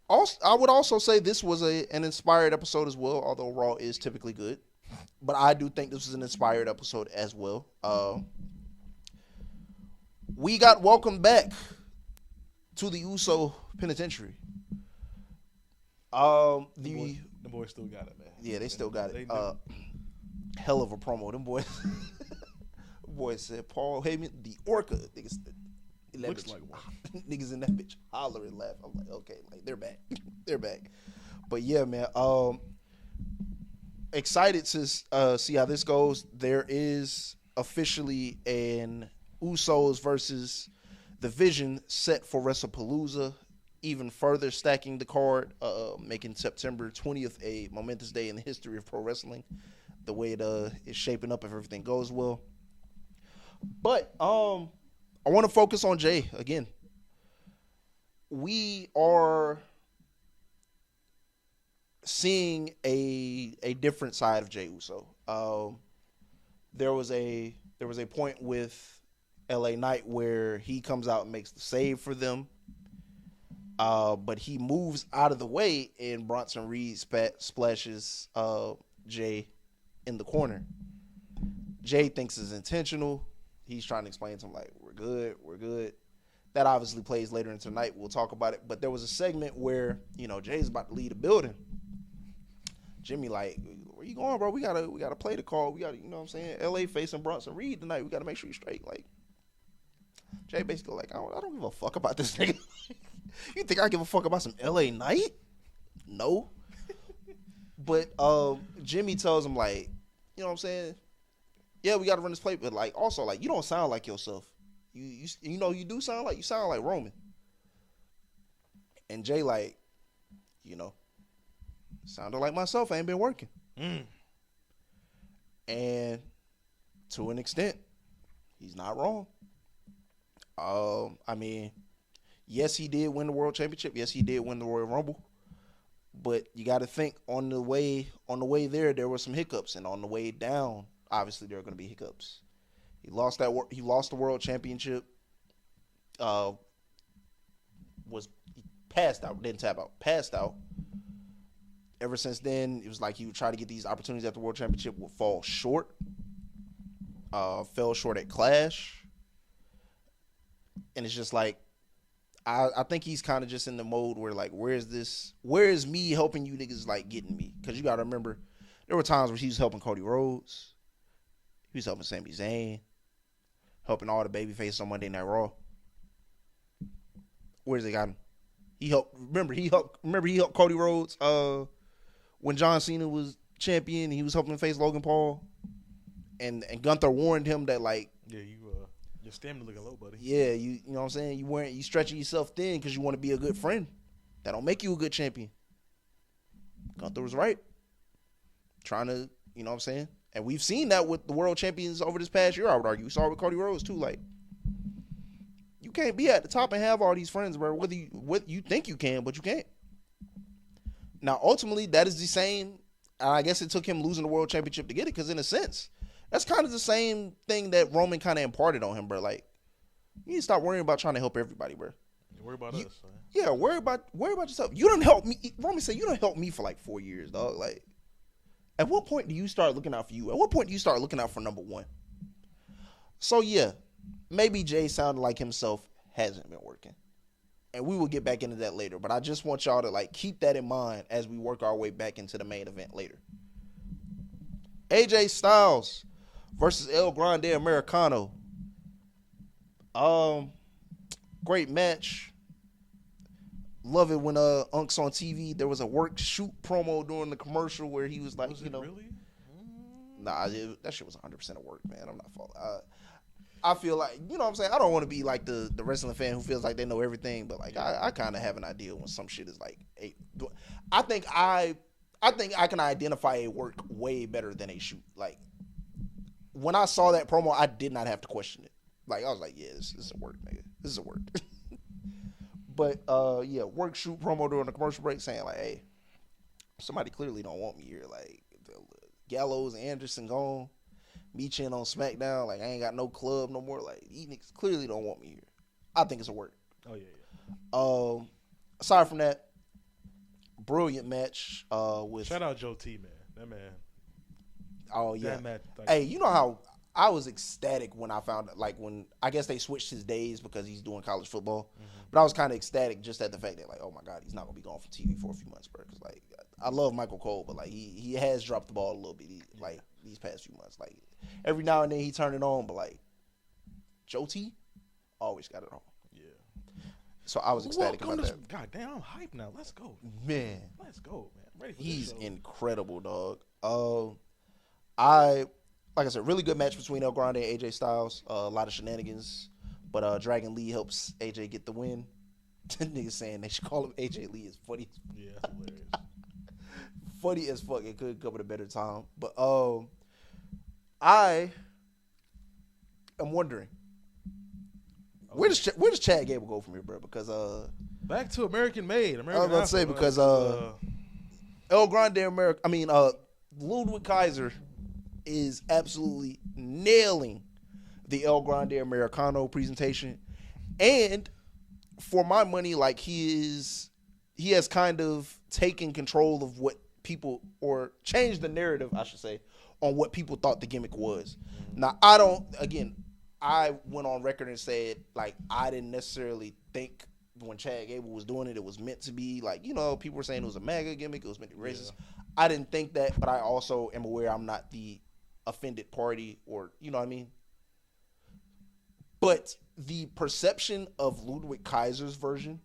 Also, I would also say this was an inspired episode as well, although Raw is typically good. But I do think this was an inspired episode as well. We got welcomed back to the Uso Penitentiary. The boys still got it, man. Yeah, they still got it. Hell of a promo. Them boys. Boys said Paul Heyman, the Orca. Niggas, looks like one. Niggas in that bitch hollering, laugh. I'm like, okay, like they're back. They're back. But yeah, man. Excited to see how this goes. There is officially an Usos versus the Vision set for WrestlePalooza, even further stacking the card, making September 20th a momentous day in the history of pro wrestling, the way it is shaping up if everything goes well. But I want to focus on Jay again. We are seeing a different side of Jey Uso. There was a point with LA Knight where he comes out and makes the save for them, but he moves out of the way and Bronson Reed splashes Jay in the corner. Jay thinks it's intentional. He's trying to explain to him, like, we're good. That obviously plays later into the night. We'll talk about it. But there was a segment where, Jay's about to leave the building. Jimmy like, where you going, bro? We gotta play the call. We gotta, you know what I'm saying? LA facing Bronson Reed tonight. We gotta make sure you're straight. Like, Jay basically like, I don't give a fuck about this nigga. You think I give a fuck about some LA Knight? No. But Jimmy tells him, like, you know what I'm saying? Yeah, we gotta run this play, but like also like you don't sound like yourself. You sound like Roman. And Jay like, sounded like myself. I ain't been working. And to an extent, he's not wrong. I mean, yes, he did win the World Championship. Yes, he did win the Royal Rumble. But you got to think on the way there were some hiccups, and on the way down, obviously there are going to be hiccups. He lost the World Championship. He passed out, didn't tap out, passed out. Ever since then, it was like he would try to get these opportunities at the World Championship, would fall short. Fell short at Clash. And it's just like, I think he's kind of just in the mode where, like, where is me helping you niggas, like, getting me? Because you got to remember, there were times where he was helping Cody Rhodes. He was helping Sami Zayn. Helping all the babyfaces on Monday Night Raw. Where's they got him? He helped Cody Rhodes when John Cena was champion. He was helping face Logan Paul. And Gunther warned him that, like, yeah, your stamina looking low, buddy. Yeah, you know what I'm saying? You stretching yourself thin because you want to be a good friend. That don't make you a good champion. Gunther was right. Trying to, you know what I'm saying? And we've seen that with the world champions over this past year, I would argue. We saw it with Cody Rhodes too. Like, you can't be at the top and have all these friends, bro. What you think you can, but you can't. Now, ultimately, that is the same. And I guess it took him losing the world championship to get it, because in a sense, that's kind of the same thing that Roman kind of imparted on him, bro. Like, you need to stop worrying about trying to help everybody, bro. Worry about us, man. Yeah, worry about yourself. You don't help me. Roman said, you don't help me for like 4 years, dog. Like, at what point do you start looking out for you? At what point do you start looking out for number one? So, yeah, maybe Jay sounding like himself hasn't been working. And we will get back into that later. But I just want y'all to, like, keep that in mind as we work our way back into the main event later. AJ Styles versus El Grande Americano. Great match. Love it when Unk's on TV. There was a work shoot promo during the commercial where he was like, Was you know, really? nah, that shit was 100% a work, man. I'm not fault. I feel like, you know what I'm saying? I don't want to be like the wrestling fan who feels like they know everything, but like I kind of have an idea when some shit is like I think I can identify a work way better than a shoot. Like when I saw that promo, I did not have to question it. Like I was like, yeah, this is a work, nigga. This is a work. But yeah, work shoot promo during the commercial break saying like, hey, somebody clearly don't want me here. Like Gallows and Anderson gone. Meechin on Smackdown. Like I ain't got no club no more. Like these niggas clearly don't want me here. I think it's a work. Oh yeah. Aside from that, brilliant match. With shout out Joe T, man. That man. Oh yeah. That match, like, hey, you know how I was ecstatic when I found like when I guess they switched his days because he's doing college football. Mm-hmm. But I was kind of ecstatic just at the fact that like, oh my god, he's not gonna be gone from TV for a few months, bro. Because like I love Michael Cole, but like he has dropped the ball a little bit. Like these past few months, like every now and then he turned it on, but like Joe T always got it on. Yeah. So I was ecstatic about that. God damn, I'm hyped now. Let's go, man. Let's go, man. I'm ready for He's this show. incredible, dog. Like I said, really good match between El Grande and AJ Styles. A lot of shenanigans, but Dragon Lee helps AJ get the win. Niggas saying they should call him AJ Lee is funny. Yeah, that's hilarious. Funny as fuck. It could come at a better time. But I am wondering where does Chad Gable go from here, bro? Because back to American Made. I was about to say because El Grande Ludwig Kaiser is absolutely nailing the El Grande Americano presentation, and for my money, like he has kind of taken control of what people, or changed the narrative, I should say, on what people thought the gimmick was. Now, I went on record and said, like, I didn't necessarily think when Chad Gable was doing it, it was meant to be, like, you know, people were saying it was a MAGA gimmick, it was meant to be racist. Yeah. I didn't think that, but I also am aware I'm not the offended party, or, you know what I mean? But the perception of Ludwig Kaiser's version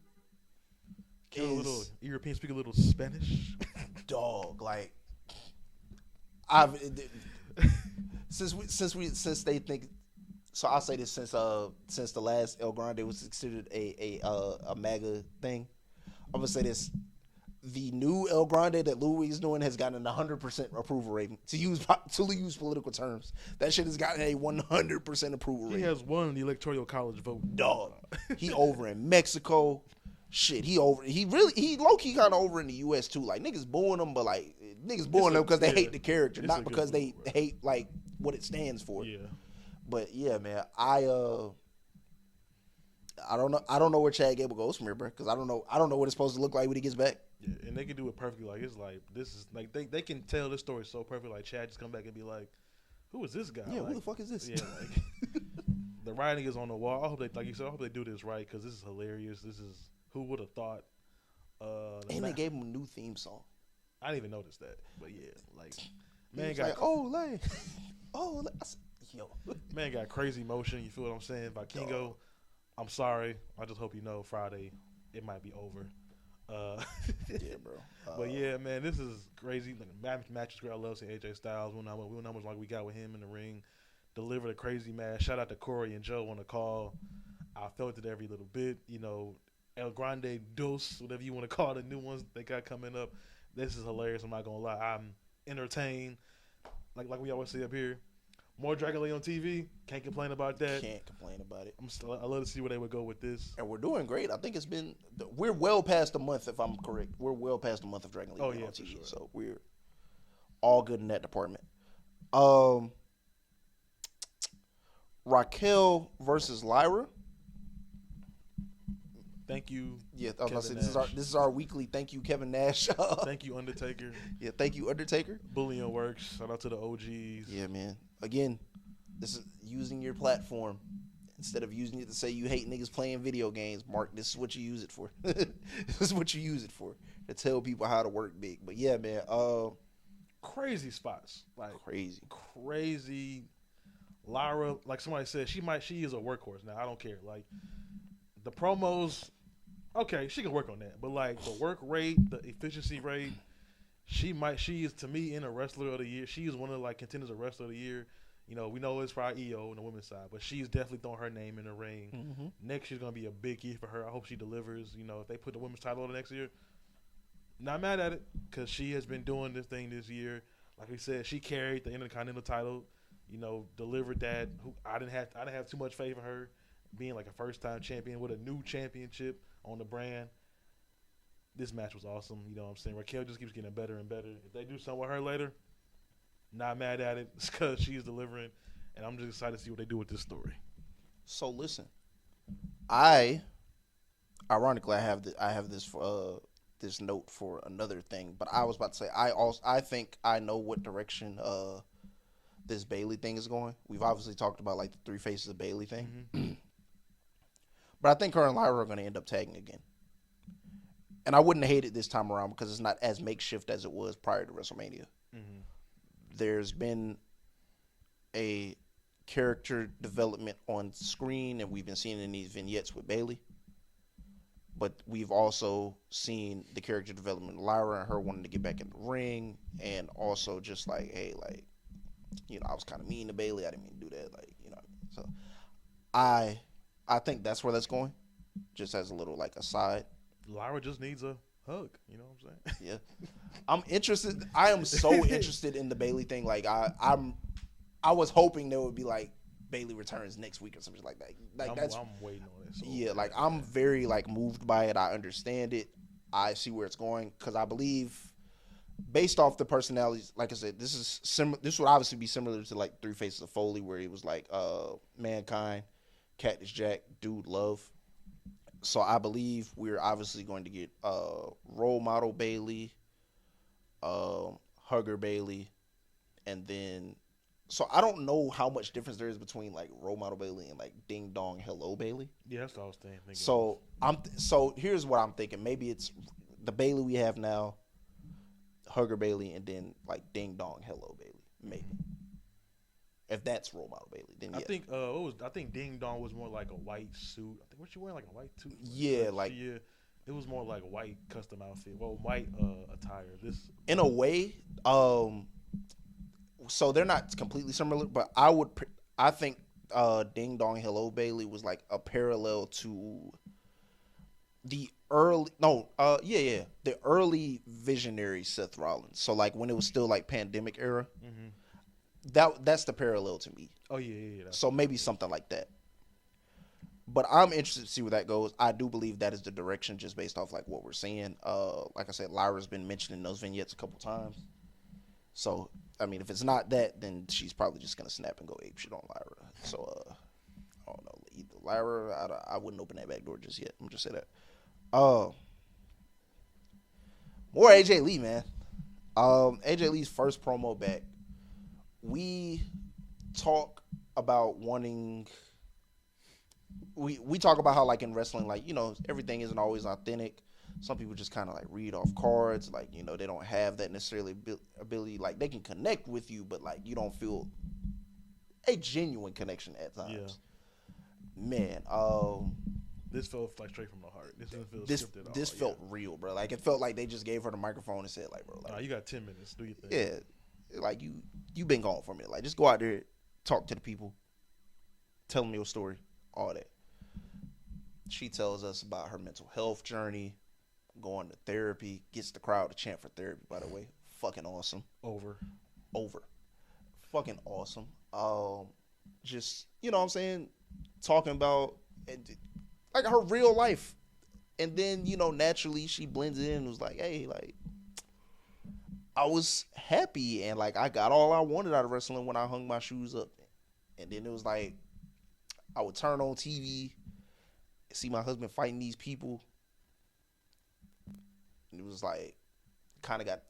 is... a little European, speak a little Spanish. Dog, like... since they think, so I'll say this, since the last El Grande was considered a MAGA thing, I'm gonna say this: the new El Grande that Louis is doing has gotten an 100% approval rating. To use political terms, that shit has gotten a 100% approval rating. He has won the electoral college vote. Dog, he over in Mexico. Shit, he low key kind of over in the U.S. too. Like niggas booing him, but like niggas booing him because they hate the character, not because they hate like what it stands for. Yeah. But yeah, man, I don't know where Chad Gable goes from here, bro. Because I don't know what it's supposed to look like when he gets back. Yeah, and they can do it perfectly. Like it's like this is like they can tell this story so perfect. Like Chad just come back and be like, "Who is this guy? Yeah, like, who the fuck is this?" Yeah, like the writing is on the wall. I hope like you said, I hope they do this right because this is hilarious. This is who would have thought. And they gave him a new theme song. I didn't even notice that, but yeah, like man got yo, man got crazy motion. You feel what I'm saying? Vikingo, I'm sorry. I just hope you know Friday it might be over. Yeah, bro. But yeah, man, this is crazy. Like, match is great. I love seeing AJ Styles. When how much like we got with him in the ring, delivered a crazy match. Shout out to Corey and Joe on the call. I felt it every little bit. You know, El Grande Dos, whatever you want to call the new ones they got coming up. This is hilarious. I'm not gonna lie. I'm entertained. Like we always say up here. More Dragon Lee on TV. Can't complain about that. Can't complain about it. I love to see where they would go with this. And we're doing great. I think we're well past a month, if I'm correct. We're well past a month of Dragon Lee on TV. Sure. So we're all good in that department. Raquel versus Lyra. Thank you. Yeah, I was about to say, this is our weekly thank you, Kevin Nash. Thank you, Undertaker. Yeah, thank you, Undertaker. Bullying works. Shout out to the OGs. Yeah, man. Again, this is using your platform instead of using it to say you hate niggas playing video games. Mark, this is what you use it for. This is what you use it for, to tell people how to work big. But yeah, man. crazy spots, like crazy. Lyra, like somebody said, she is a workhorse. Now I don't care. Like the promos, okay, she can work on that. But like the work rate, the efficiency rate, she is to me in a wrestler of the year. She is one of the like contenders of wrestler of the year. You know, we know it's probably EO on the women's side, but she's definitely throwing her name in the ring. Mm-hmm. Next year's gonna be a big year for her. I hope she delivers. You know, if they put the women's title on the next year, not mad at it because she has been doing this thing this year. Like we said, she carried the Intercontinental title. You know, delivered that. I didn't have too much faith in her being like a first time champion with a new championship on the brand. This match was awesome. You know what I'm saying? Raquel just keeps getting better and better. If they do something with her later, not mad at it. It's because she's delivering, and I'm just excited to see what they do with this story. So listen, ironically I have this note for another thing, but I was about to say I think I know what direction this Bayley thing is going. We've obviously talked about like the three faces of Bayley thing, Mm-hmm. but I think her and Lyra are going to end up tagging again. And I wouldn't hate it this time around because it's not as makeshift as it was prior to WrestleMania. Mm-hmm. There's been a character development on screen, and we've been seeing in these vignettes with Bayley. But we've also seen the character development of Lyra and her wanting to get back in the ring, and also just like, hey, like, you know, I was kind of mean to Bayley. I didn't mean to do that. Like, you know, so I think that's where that's going. Just as a little like aside. Lyra just needs a hug. You know what I'm saying? Yeah, I'm interested. I am so interested in the Bayley thing. Like I was hoping there would be like Bayley returns next week or something like that. Like I'm waiting on it. So yeah, like I'm very like moved by it. I understand it. I see where it's going because I believe, based off the personalities, like I said, this is this would obviously be similar to like Three Faces of Foley, where it was like Mankind, Cactus Jack, Dude Love. So I believe we're obviously going to get role model Bayley, hugger Bayley, and then so I don't know how much difference there is between like role model Bayley and like Ding Dong Hello Bayley. Yeah, that's what I was thinking. So here's what I'm thinking. Maybe it's the Bayley we have now, hugger Bayley, and then like Ding Dong Hello Bayley. Maybe. If that's role model Bayley, then yeah. I think Ding Dong was more like a white suit. I think what you wearing, like a white suit. Yeah, it was more like a white custom outfit. Well, white attire. This in a way, so they're not completely similar, but I think Ding Dong Hello Bayley was like a parallel to the early visionary Seth Rollins. So like when it was still like pandemic era. Mm-hmm. That's the parallel to me. Oh yeah. So maybe something like that. But I'm interested to see where that goes. I do believe that is the direction, just based off like what we're seeing. Like I said, Lyra's been mentioned in those vignettes a couple times. So I mean, if it's not that, then she's probably just gonna snap and go ape shit on Lyra. So I don't know. Either Lyra, I wouldn't open that back door just yet. I'm just say that. More AJ Lee, man. AJ Lee's first promo back. We talk about wanting. We talk about how like in wrestling, like, you know, everything isn't always authentic. Some people just kind of like read off cards, like, you know, they don't have that necessarily ability. Like they can connect with you, but like you don't feel a genuine connection at times. Yeah. Man, this felt like straight from the heart. This didn't feel scripted at all. This felt real, bro. Like it felt like they just gave her the microphone and said, like, bro, like, nah, you got 10 minutes. Do your thing. Yeah. Like you been gone for a minute. Like just go out there, talk to the people, tell them your story, all that. She tells us about her mental health journey, going to therapy, gets the crowd to chant for therapy, by the way. Fucking awesome. Over. Fucking awesome. Just, you know what I'm saying, talking about like her real life. And then, you know, naturally she blends it in and was like, hey, like, I was happy and like I got all I wanted out of wrestling when I hung my shoes up. And then it was like I would turn on TV, see my husband fighting these people. And it was like kind of got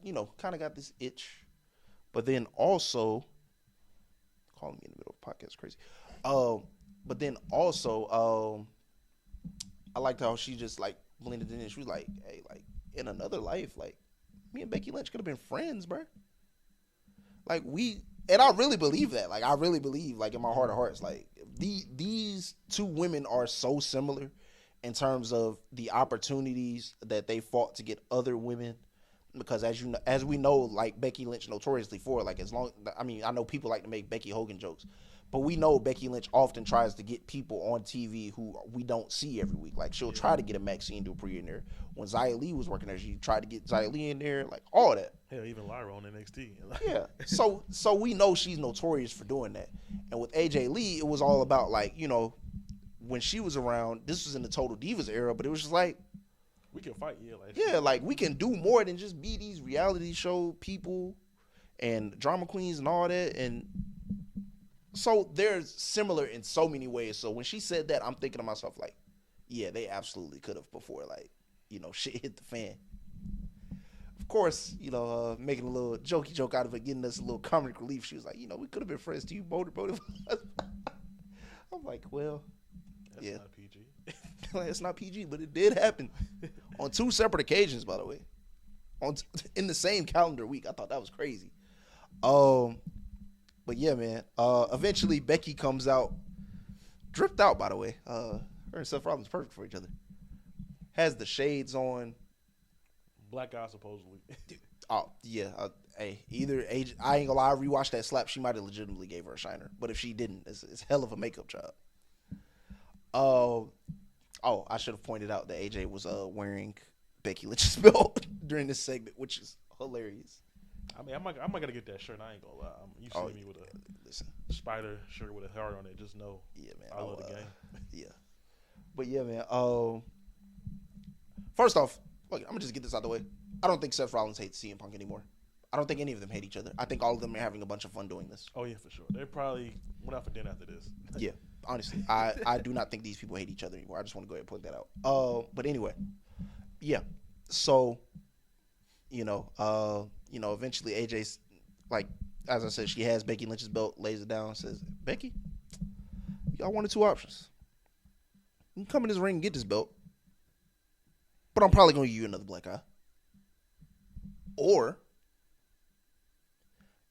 this itch. But then also calling me in the middle of the podcast crazy. But then also I liked how she just like blended in and she was like, hey, like in another life, like me and Becky Lynch could have been friends, bro. Like and I really believe that. Like I really believe, like in my heart of hearts, like these two women are so similar in terms of the opportunities that they fought to get other women. Because as we know, like Becky Lynch notoriously for, like I know people like to make Becky Hogan jokes, but we know Becky Lynch often tries to get people on TV who we don't see every week. Like she'll try to get a Maxine Dupree in there. When Xia Li was working there, she tried to get Xia Li in there, like all that. Hell, even Lyra on NXT. Yeah. So we know she's notorious for doing that. And with AJ Lee, it was all about like, when she was around, this was in the Total Divas era, but it was just like, we can fight, like we can do more than just be these reality show people and drama queens and all that. And so they're similar in so many ways. So when she said that, I'm thinking to myself like, yeah, they absolutely could have before, like, shit hit the fan. Of course, making a little jokey joke out of it, getting us a little comic relief. She was like, we could have been friends to you, both of us. I'm like, well, that's not PG. It's not PG, but it did happen on 2 separate occasions, by the way, in the same calendar week. I thought that was crazy. But yeah, man. Eventually, Becky comes out, dripped out, by the way. Her and Seth Rollins perfect for each other. Has the shades on. Black guy supposedly. Oh yeah. Hey, either age. I ain't gonna lie. I rewatched that slap. She might have legitimately gave her a shiner, but if she didn't, it's hell of a makeup job. I should have pointed out that AJ was wearing Becky Lynch's belt during this segment, which is hilarious. I mean, I'm not gonna get that shirt. I ain't gonna lie. You see me with a spider shirt with a heart on it. Just know, yeah, man. I love the game. Yeah, but yeah, man. First off, look, I'm gonna just get this out of the way. I don't think Seth Rollins hates CM Punk anymore. I don't think any of them hate each other. I think all of them are having a bunch of fun doing this. Oh yeah, for sure. They probably went out for dinner after this. Yeah, honestly, I do not think these people hate each other anymore. I just want to go ahead and point that out. But anyway, yeah. So, eventually AJ's like, as I said, she has Becky Lynch's belt, lays it down, says, Becky, you got 1 or 2 options. You can come in this ring and get this belt, but I'm probably going to give you another black eye. Or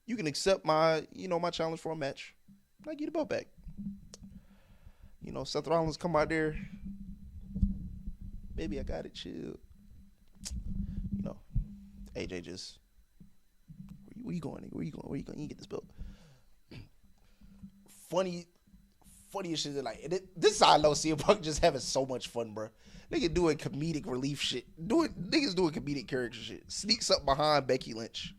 you can accept my challenge for a match. And I get the belt back. Seth Rollins come out there. Baby, I got it. Chill. AJ just, where you going, nigga? Where you going? Where you going? You get this belt. Funny as shit. Like, this is how I know CM Punk just having so much fun, bro. Nigga doing comedic relief shit. Niggas doing comedic character shit. Sneaks up behind Becky Lynch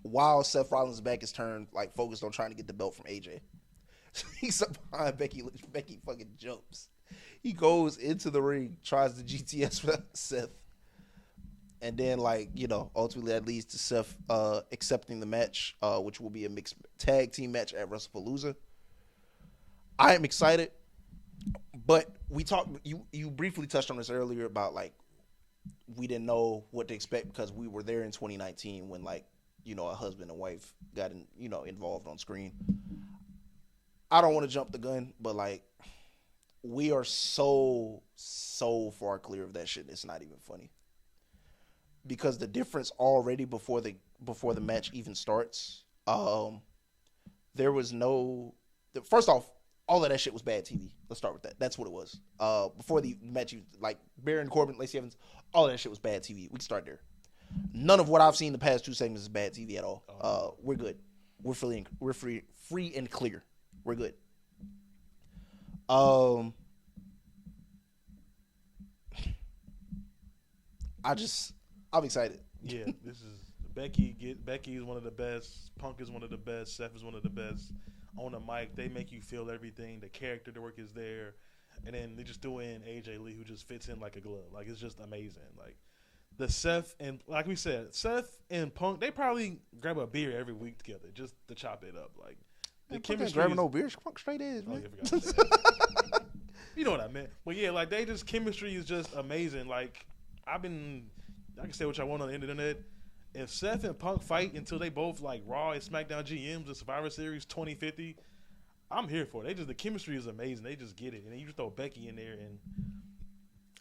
while Seth Rollins' back is turned, like, focused on trying to get the belt from AJ. Sneaks up behind Becky Lynch. Becky fucking jumps. He goes into the ring, tries to GTS with Seth. And then, ultimately that leads to Seth accepting the match, which will be a mixed tag team match at WrestlePalooza. I am excited, but you briefly touched on this earlier about, like, we didn't know what to expect because we were there in 2019 when, like, a husband and wife got involved on screen. I don't want to jump the gun, but, like, we are so far clear of that shit. It's not even funny. Because the difference already before the match even starts, there was no. First off, all of that shit was bad TV. Let's start with that. That's what it was. Before the match, like Baron Corbin, Lacey Evans, all of that shit was bad TV. We can start there. None of what I've seen the past 2 segments is bad TV at all. We're good. We're free and clear. We're good. I'm excited. Yeah, this is Becky is one of the best. Punk is one of the best. Seth is one of the best. On the mic, they make you feel everything. The character, the work is there, and then they just threw in AJ Lee, who just fits in like a glove. Like, it's just amazing. Like, the Seth and, like we said, Seth and Punk, they probably grab a beer every week together just to chop it up. Like, the chemistry. Grabbing no beer, Punk straight edge, man. Oh, yeah, I forgot to say that. You know what I meant. But yeah, like, chemistry is just amazing. Like, I can say what I want on the internet. If Seth and Punk fight until they both, like, Raw and Smackdown GMs, the Survivor Series 2050, I'm here for it. The chemistry is amazing. They just get it. And then you just throw Becky in there, and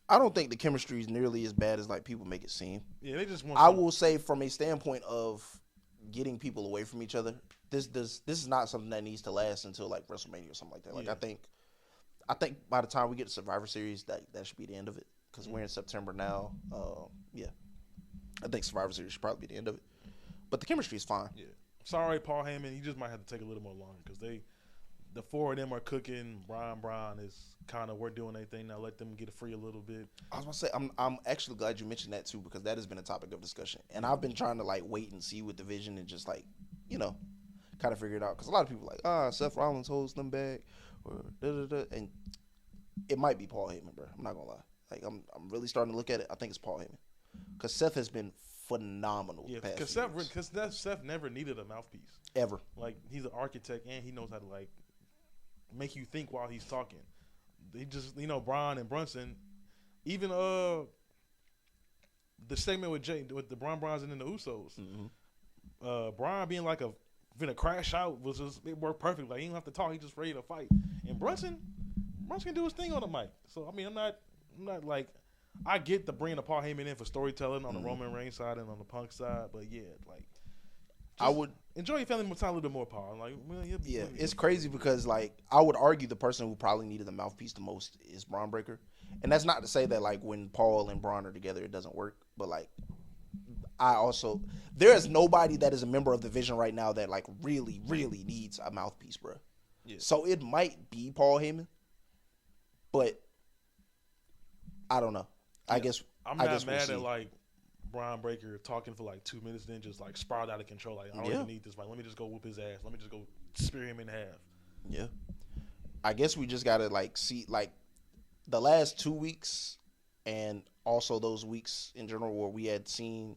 I don't think the chemistry is nearly as bad as, like, people make it seem. Yeah, they just want. I will say, from a standpoint of getting people away from each other. This is not something that needs to last until like WrestleMania or something like that. Like I think by the time we get to Survivor Series, that should be the end of it because we're in September now. Yeah, I think Survivor Series should probably be the end of it. But the chemistry is fine. Yeah. Sorry, Paul Heyman. You just might have to take a little more longer because the four of them are cooking. Brian is kind of we're doing their thing now. Let them get free a little bit. I was gonna say I'm actually glad you mentioned that too because that has been a topic of discussion, and I've been trying to like wait and see with the vision and just like kind of figure it out because a lot of people are like Seth Rollins holds them back or and it might be Paul Heyman, bro. I'm not gonna lie. Like I'm really starting to look at it. I think it's Paul Heyman because Seth has been phenomenal. Yeah, because Seth never needed a mouthpiece ever. Like he's an architect and he knows how to like make you think while he's talking. They just Braun and Brunson, even the segment with the Braun Bronson and the Usos, Braun being like finna crash out was just it worked perfect. Like he didn't have to talk, he just ready to fight. And Brunson can do his thing on the mic. So I mean, I'm not like. I get the bringing the Paul Heyman in for storytelling on the Roman Reigns side and on the Punk side, but yeah, like I would enjoy your family time a little bit more, Paul. Like, well, yeah, it's crazy because like I would argue the person who probably needed the mouthpiece the most is Braun Breaker, and that's not to say that like when Paul and Braun are together it doesn't work, but like there is nobody that is a member of the Vision right now that like really needs a mouthpiece, bro. Yeah. So it might be Paul Heyman, but I don't know. Yeah. I guess I'm not mad at like Braun Breaker talking for like 2 minutes, then just like spiraled out of control. Like I don't even need this. Like let me just go whoop his ass. Let me just go spear him in half. Yeah, I guess we just gotta like see like the last 2 weeks and also those weeks in general where we had seen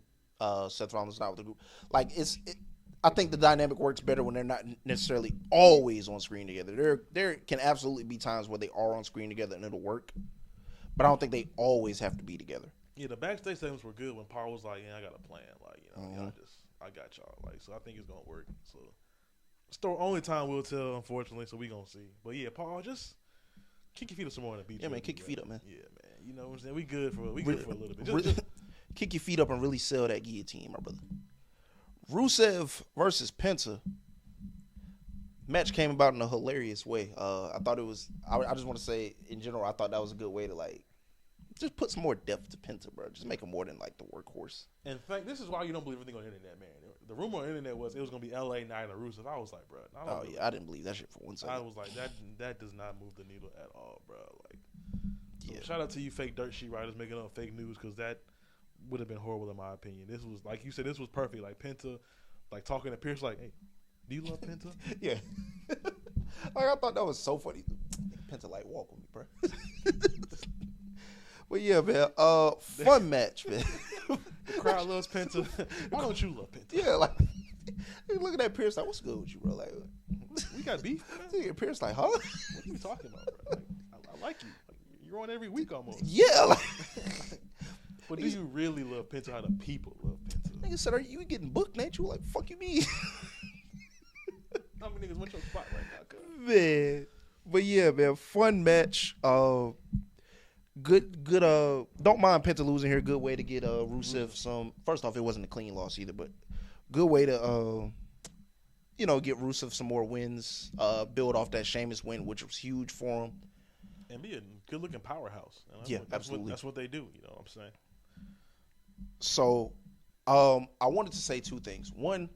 Seth Rollins not with the group. Like I think the dynamic works better when they're not necessarily always on screen together. There can absolutely be times where they are on screen together and it'll work. But I don't think they always have to be together. Yeah, the backstage segments were good when Paul was like, "Yeah, I got a plan. Like, I got y'all. Like, so I think it's gonna work." So, only time will tell, unfortunately. So we gonna see. But yeah, Paul, just kick your feet up some more on the beach. Yeah, man, kick your feet up, man. Yeah, man. You know what I'm saying? We good for a little bit. Just kick your feet up and really sell that guillotine, my brother. Rusev versus Penta. Match came about in a hilarious way. I thought it was. I just want to say, in general, I thought that was a good way to like just put some more depth to Penta, bro. Just make him more than like the workhorse. In fact, this is why you don't believe everything on the internet, man. The rumor on the internet was it was gonna be L.A. Night or Rusev. I was like, bro. I didn't believe that shit for 1 second. I was like, that does not move the needle at all, bro. Like, so shout out to you, fake dirt sheet writers making up fake news because that would have been horrible in my opinion. This was like you said, this was perfect. Like Penta, like talking to Pierce, like, hey. Do you love Penta? Yeah. Like I thought that was so funny. Penta like walk with me, bro. But yeah, man. Fun match, man. The crowd loves Penta. Why don't you love Penta? Yeah, like look at that Pierce like, what's good with you, bro? Like we got beef, man. Yeah, Pierce like, huh? What are you talking about, bro? Like, I like you. Like, you're on every week almost. Yeah, like but do you really love Penta how the people love Penta? Nigga said, are you getting booked, ain't you? Like, fuck you mean? How many niggas went your spot right now, cuz? Man. But yeah, man, fun match. Good don't mind Penta losing here. Good way to get Rusev some. First off, it wasn't a clean loss either, but good way to get Rusev some more wins, build off that Sheamus win, which was huge for him. And be a good looking powerhouse. Absolutely. That's what they do, you know what I'm saying? So I wanted to say 2 things. One,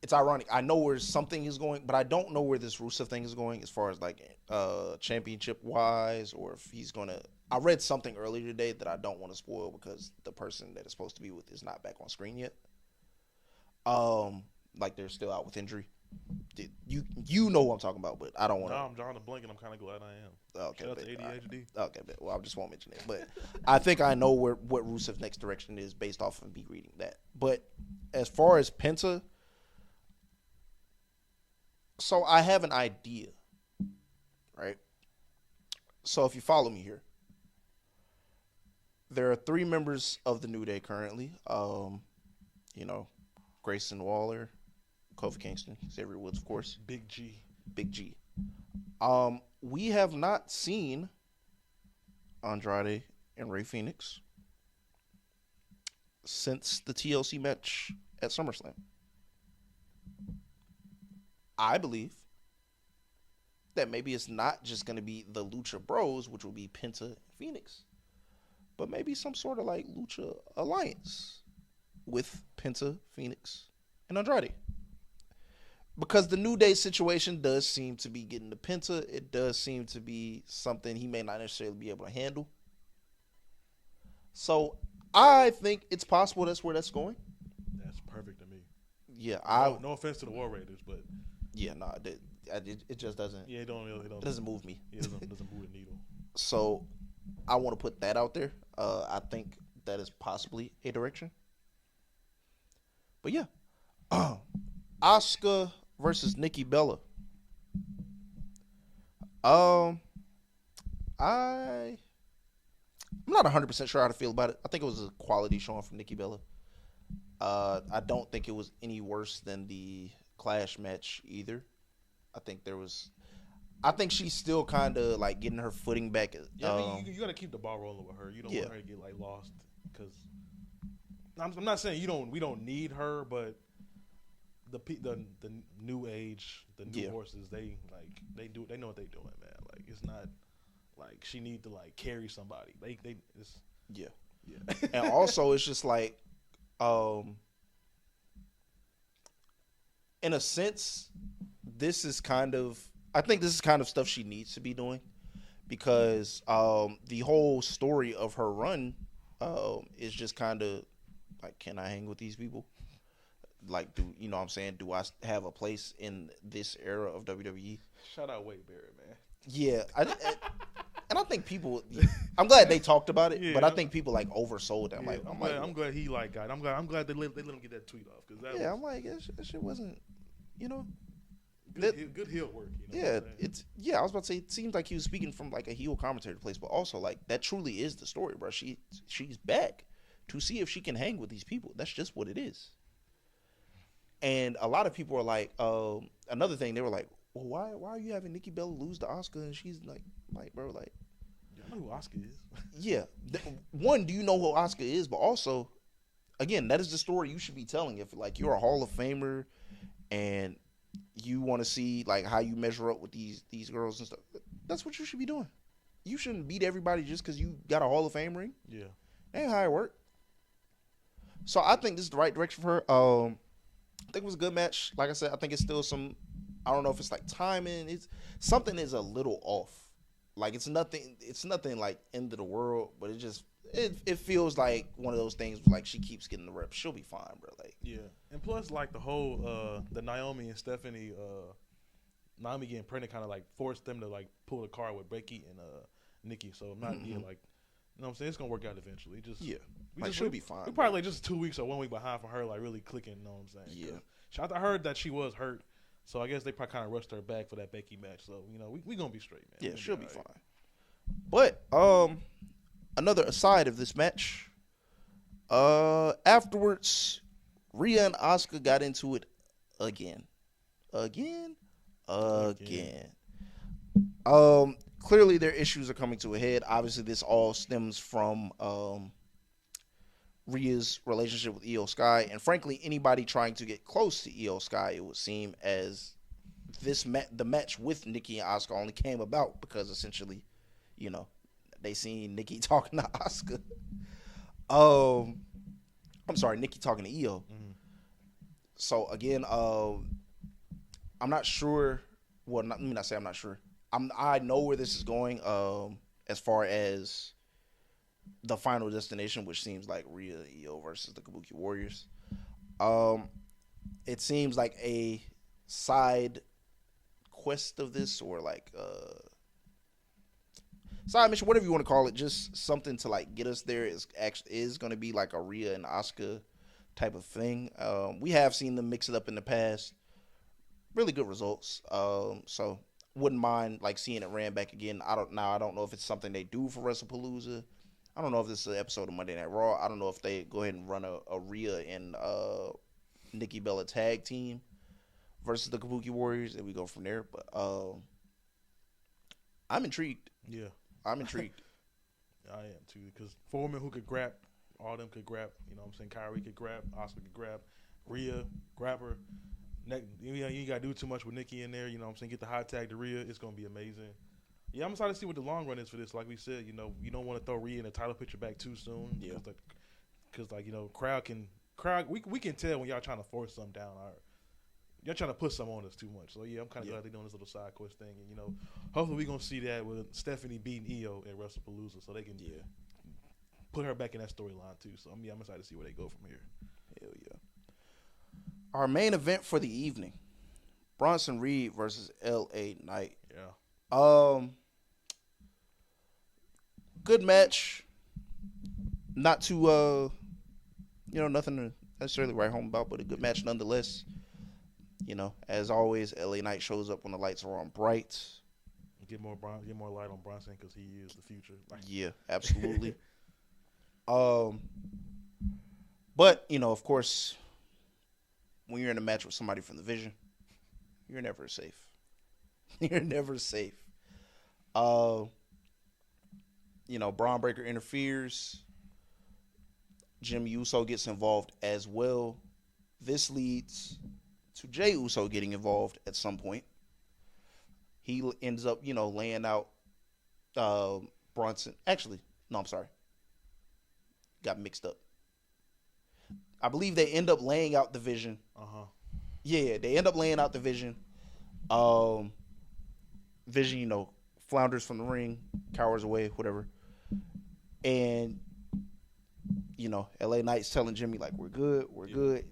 it's ironic. I know where something is going, but I don't know where this Rusev thing is going as far as like championship wise, or if he's gonna. I read something earlier today that I don't want to spoil because the person that is supposed to be with is not back on screen yet. Like they're still out with injury. You know what I'm talking about, but I don't want to. No, I'm drawing a blank, and I'm kind of glad I am. Okay, shout out to ADHD. Okay, well, I just won't mention it, but I think I know what Rusev's next direction is based off of me reading that. But as far as Penta. So I have an idea, right? So if you follow me here, there are 3 members of the New Day currently. Grayson Waller, Kofi Kingston, Xavier Woods, of course. Big G. We have not seen Andrade and Rey Fenix since the TLC match at SummerSlam. I believe that maybe it's not just going to be the Lucha Bros, which will be Penta and Phoenix, but maybe some sort of like Lucha Alliance with Penta, Phoenix, and Andrade. Because the New Day situation does seem to be getting to Penta. It does seem to be something he may not necessarily be able to handle. So I think it's possible that's where that's going. That's perfect to me. Yeah, no offense to the War Raiders, but yeah, no, it just doesn't. Yeah, it doesn't move me. Yeah, it doesn't move the needle. So I want to put that out there. I think that is possibly a direction. But yeah, Asuka versus Nikki Bella. I'm not 100% sure how to feel about it. I think it was a quality showing from Nikki Bella. I don't think it was any worse than the Clash match either. I think she's still kind of like getting her footing back. Yeah, I mean, you got to keep the ball rolling with her. You don't want her to get like lost. Because I'm not saying we don't need her, but the new age, the new horses, they know what they're doing, man. Like it's not like she need to like carry somebody. And also it's just like, in a sense, I think this is kind of stuff she needs to be doing, because the whole story of her run is just kind of like, can I hang with these people? Like, do you know what I'm saying? Do I have a place in this era of WWE? Shout out Wade Barrett, man. Yeah, and I think people. I'm glad they talked about it, but I think people like oversold it. I'm glad he like got. I'm glad they let him get that tweet off, because I'm like, that shit wasn't, good heel work. I was about to say, it seems like he was speaking from like a heel commentator place, but also like that truly is the story, bro. She's back to see if she can hang with these people. That's just what it is. And a lot of people are like, another thing, they were like, well, why are you having Nikki Bella lose to Asuka? And she's like, bro, like, I know who Asuka is. Yeah. One, do you know who Asuka is? But also, again, that is the story you should be telling. If like you're a Hall of Famer and you want to see like how you measure up with these girls and stuff, that's what you should be doing. You shouldn't beat everybody just because you got a Hall of Fame ring. Yeah. That ain't how it work. So I think this is the right direction for her. I think it was a good match. Like I said, I think it's still I don't know if it's like timing. It's something is a little off. Like it's nothing like end of the world, but it feels like one of those things like she keeps getting the reps. She'll be fine, bro. Like, yeah. And plus like the whole the Naomi and Stephanie Naomi getting pregnant kind of like forced them to like pull the card with Becky and Nikki. So I'm not like, you know what I'm saying? It's gonna work out eventually. She'll be fine. We're probably like just 2 weeks or 1 week behind for her, like really clicking. You know what I'm saying? Yeah. I heard that she was hurt, so I guess they probably kind of rushed her back for that Becky match. So we gonna be straight, man. Yeah, she'll be fine. But another aside of this match, afterwards, Rhea and Asuka got into it again. Clearly their issues are coming to a head. Obviously, this all stems from Rhea's relationship with Io Sky, and frankly, anybody trying to get close to Io Sky, it would seem as the match with Nikki and Asuka only came about because essentially, they seen Nikki talking to Asuka. I'm sorry, Nikki talking to Io. Mm-hmm. So again, I'm not sure. Well, let me not say I'm not sure. I know where this is going. As far as the final destination, which seems like Rhea and Io versus the Kabuki Warriors. It seems like a side quest of this, or like side mission, whatever you want to call it, just something to like get us there. Is going to be like a Rhea and Asuka type of thing. We have seen them mix it up in the past. Really good results. So wouldn't mind like seeing it ran back again. I don't know if it's something they do for WrestlePalooza. I don't know if this is an episode of Monday Night Raw. I don't know if they go ahead and run a Rhea and Nikki Bella tag team versus the Kabuki Warriors, and we go from there. But I'm intrigued. Yeah, I'm intrigued. I am too, because 4 women who could grab, all of them could grab. You know what I'm saying? Kyrie could grab, Asuka could grab, Rhea, grab her. You ain't got to do too much with Nikki in there. You know what I'm saying? Get the hot tag to Rhea. It's going to be amazing. Yeah, I'm excited to see what the long run is for this. Like we said, you know, you don't want to throw Rhea in the title picture back too soon. Yeah. Because, you know, we can tell when y'all trying to force something down y'all trying to put something on us too much. So, yeah, I'm kind of glad they're doing this little side quest thing. And, you know, hopefully we're going to see that with Stephanie beating Io at WrestlePalooza so they can put her back in that storyline, too. So, I'm excited to see where they go from here. Hell yeah. Our main event for the evening, Bronson Reed versus L.A. Knight. Yeah. Good match. Not too, nothing to necessarily write home about, but a good match nonetheless. You know, as always, L.A. Knight shows up when the lights are on bright. Get more light on Bronson because he is the future. Yeah, absolutely. But, you know, of course, when you're in a match with somebody from the Vision, you're never safe. You're never safe. You know, Braun Breaker interferes. Jimmy Uso gets involved as well. This leads to Jey Uso getting involved at some point. He ends up, you know, laying out Bronson. Actually, no, I'm sorry. Got mixed up. I believe they end up laying out the Vision. Yeah, they end up laying out the Vision. Vision, you know, flounders from the ring, cowers away, whatever. And, you know, LA Knight's telling Jimmy, like, we're good.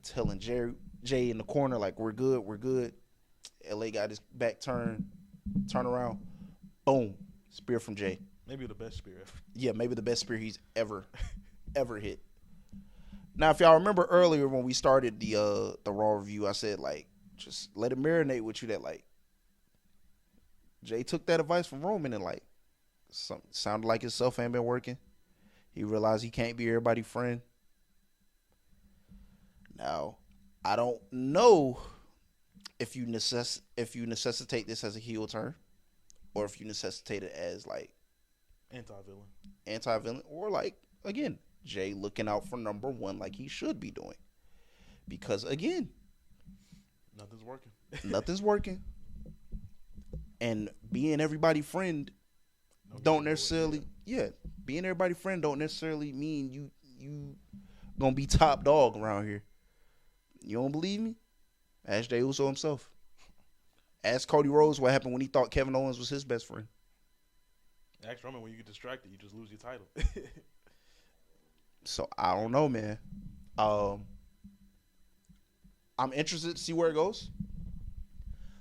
Telling Jay in the corner, like, we're good. LA got his back turn around. Boom. Spear from Jay. Maybe the best spear ever. Yeah, maybe the best spear he's ever hit. Now, if y'all remember earlier when we started the Raw review, I said, like, just let it marinate with you that, like, Jay took that advice from Roman and, like, sounded like himself ain't been working. He realized he can't be everybody's friend. Now, I don't know if you necessitate this as a heel turn or if you necessitate it as, like, anti-villain, or, like, again, Jay looking out for number one like he should be doing. Because, again, nothing's working. And being everybody's friend being everybody's friend don't necessarily mean you gonna be top dog around here. You don't believe me? Ask Jey Uso himself. Ask Cody Rhodes what happened when he thought Kevin Owens was his best friend. Ask Roman when you get distracted, you just lose your title. So I don't know, man. I'm interested to see where it goes.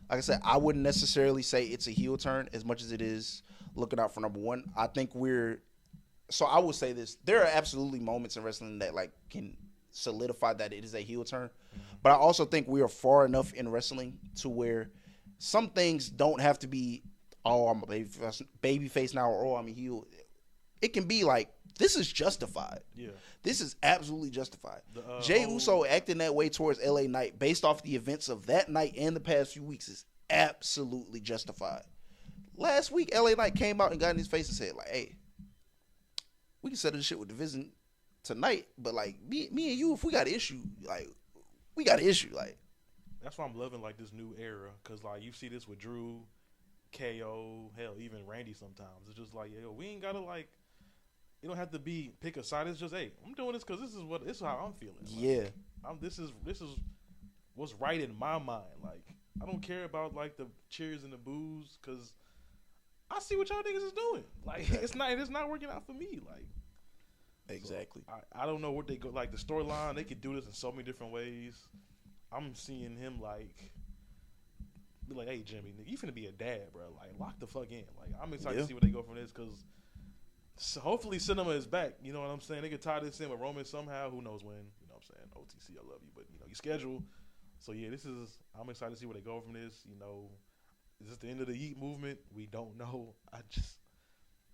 Like I said, I wouldn't necessarily say it's a heel turn as much as it is looking out for number one. I think so I will say this. There are absolutely moments in wrestling that, like, can solidify that it is a heel turn. But I also think we are far enough in wrestling to where some things don't have to be, oh, I'm a baby face now, or oh, I'm a heel. It can be like, this is justified. Yeah. This is absolutely justified. Jey Uso acting that way towards LA Knight based off the events of that night and the past few weeks is absolutely justified. Last week, LA Knight came out and got in his face and said, like, hey, we can settle this shit with the Vision tonight, but, like, me and you, if we got an issue, like, we got an issue. Like, that's why I'm loving, like, this new era, because, like, you see this with Drew, KO, hell, even Randy sometimes. It's just like, yo, we ain't got to, like, you don't have to pick a side. It's just, hey, I'm doing this because this is how I'm feeling. Like, yeah. This is what's right in my mind. Like, I don't care about, like, the cheers and the boos because I see what y'all niggas is doing. Like, it's not working out for me. Like, exactly. So I don't know what they go, like, the storyline. They could do this in so many different ways. I'm seeing him, like, be like, hey, Jimmy, you finna be a dad, bro. Like, lock the fuck in. Like, I'm excited to see where they go from this because hopefully Cinema is back. You know what I'm saying? They could tie this in with Roman somehow. Who knows when? You know what I'm saying? OTC, I love you, but, you know, you schedule. So, yeah, I'm excited to see where they go from this. You know, is this the end of the Yeet movement? We don't know. I'm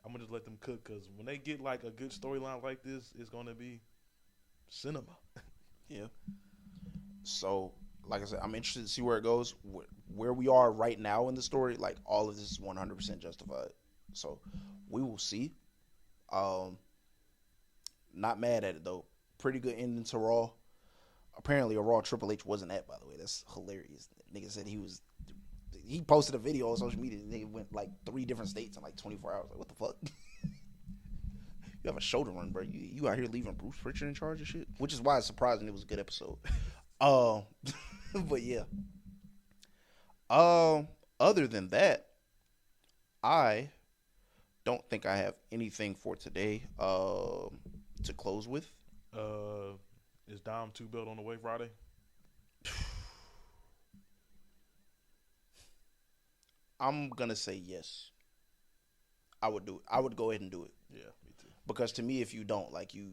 going to just let them cook because when they get, like, a good storyline like this, it's going to be cinema. Yeah. So, like I said, I'm interested to see where it goes. Where we are right now in the story, like, all of this is 100% justified. So, we will see. Not mad at it, though. Pretty good ending to Raw. apparently a Raw Triple H wasn't at, by the way. That's hilarious. Nigga said he posted a video on social media and they went like 3 different states in like 24 hours. Like, what the fuck? You have a show to run, bro. You out here leaving Bruce Pritchard in charge of shit? Which is why it's surprising it was a good episode. But yeah. Other than that, I don't think I have anything for today to close with. Is Dom 2 belt on the way Friday? I'm gonna say yes. I would do it. I would go ahead and do it. Yeah, me too. Because to me, if you don't, like you,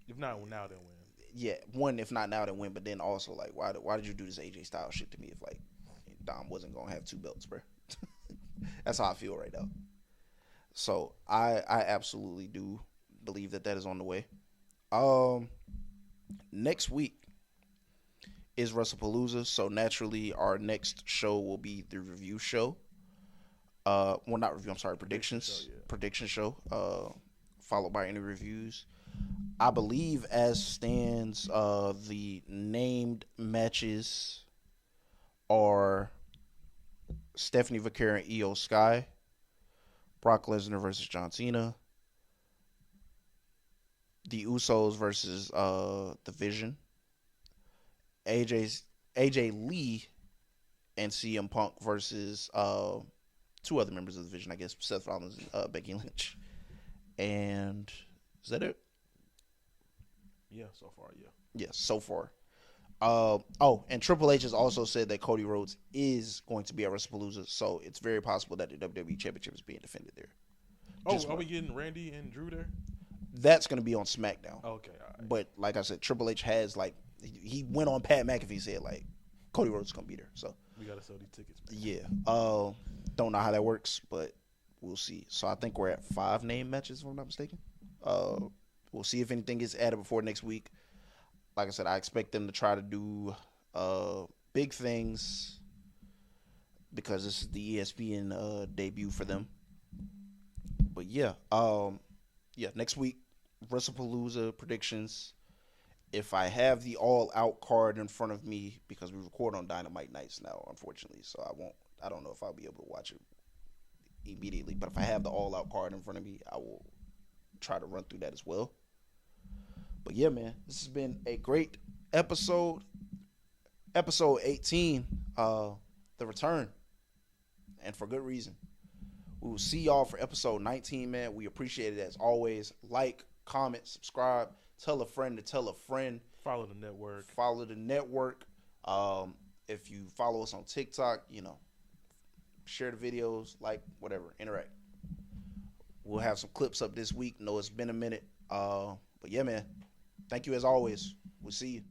if not now, then when? Yeah, one, if not now, then when. But then also, like, why did you do this AJ Styles shit to me? If like Dom wasn't gonna have 2 belts, bro. That's how I feel right now. So I absolutely do believe that is on the way. Next week is WrestlePalooza, so naturally our next show will be the review show. Well, not review. I'm sorry, predictions. Prediction show. Followed by any reviews. I believe, as stands, the named matches are Stephanie Vaquera and Io Sky, Brock Lesnar versus John Cena, the Usos versus the Vision, AJ Lee and CM Punk versus 2 other members of the Vision, I guess, Seth Rollins and Becky Lynch. And is that it? Yeah, so far, yeah. Yes, so far. And Triple H has also said that Cody Rhodes is going to be at WrestlePalooza, so it's very possible that the WWE Championship is being defended there. Are we getting Randy and Drew there? That's going to be on Smackdown. Okay, all right. But like I said, Triple H has, like, he went on Pat McAfee, said, like, Cody Rhodes is going to be there. So we got to sell these tickets, man. Yeah. Don't know how that works, but we'll see. So I think we're at 5 name matches, if I'm not mistaken. We'll see if anything gets added before next week. Like I said, I expect them to try to do big things because this is the ESPN debut for them. But yeah, next week, WrestlePalooza predictions. If I have the all-out card in front of me, because we record on Dynamite nights now, unfortunately, so I don't know if I'll be able to watch it immediately. But if I have the all-out card in front of me, I will try to run through that as well. But yeah, man, this has been a great episode. Episode 18, the return. And for good reason. We will see y'all for episode 19, man. We appreciate it as always. Like, comment, subscribe, tell a friend to tell a friend. Follow the network. If you follow us on TikTok, share the videos, like, whatever, interact. We'll have some clips up this week. Know it's been a minute. But yeah, man. Thank you as always. We'll see you.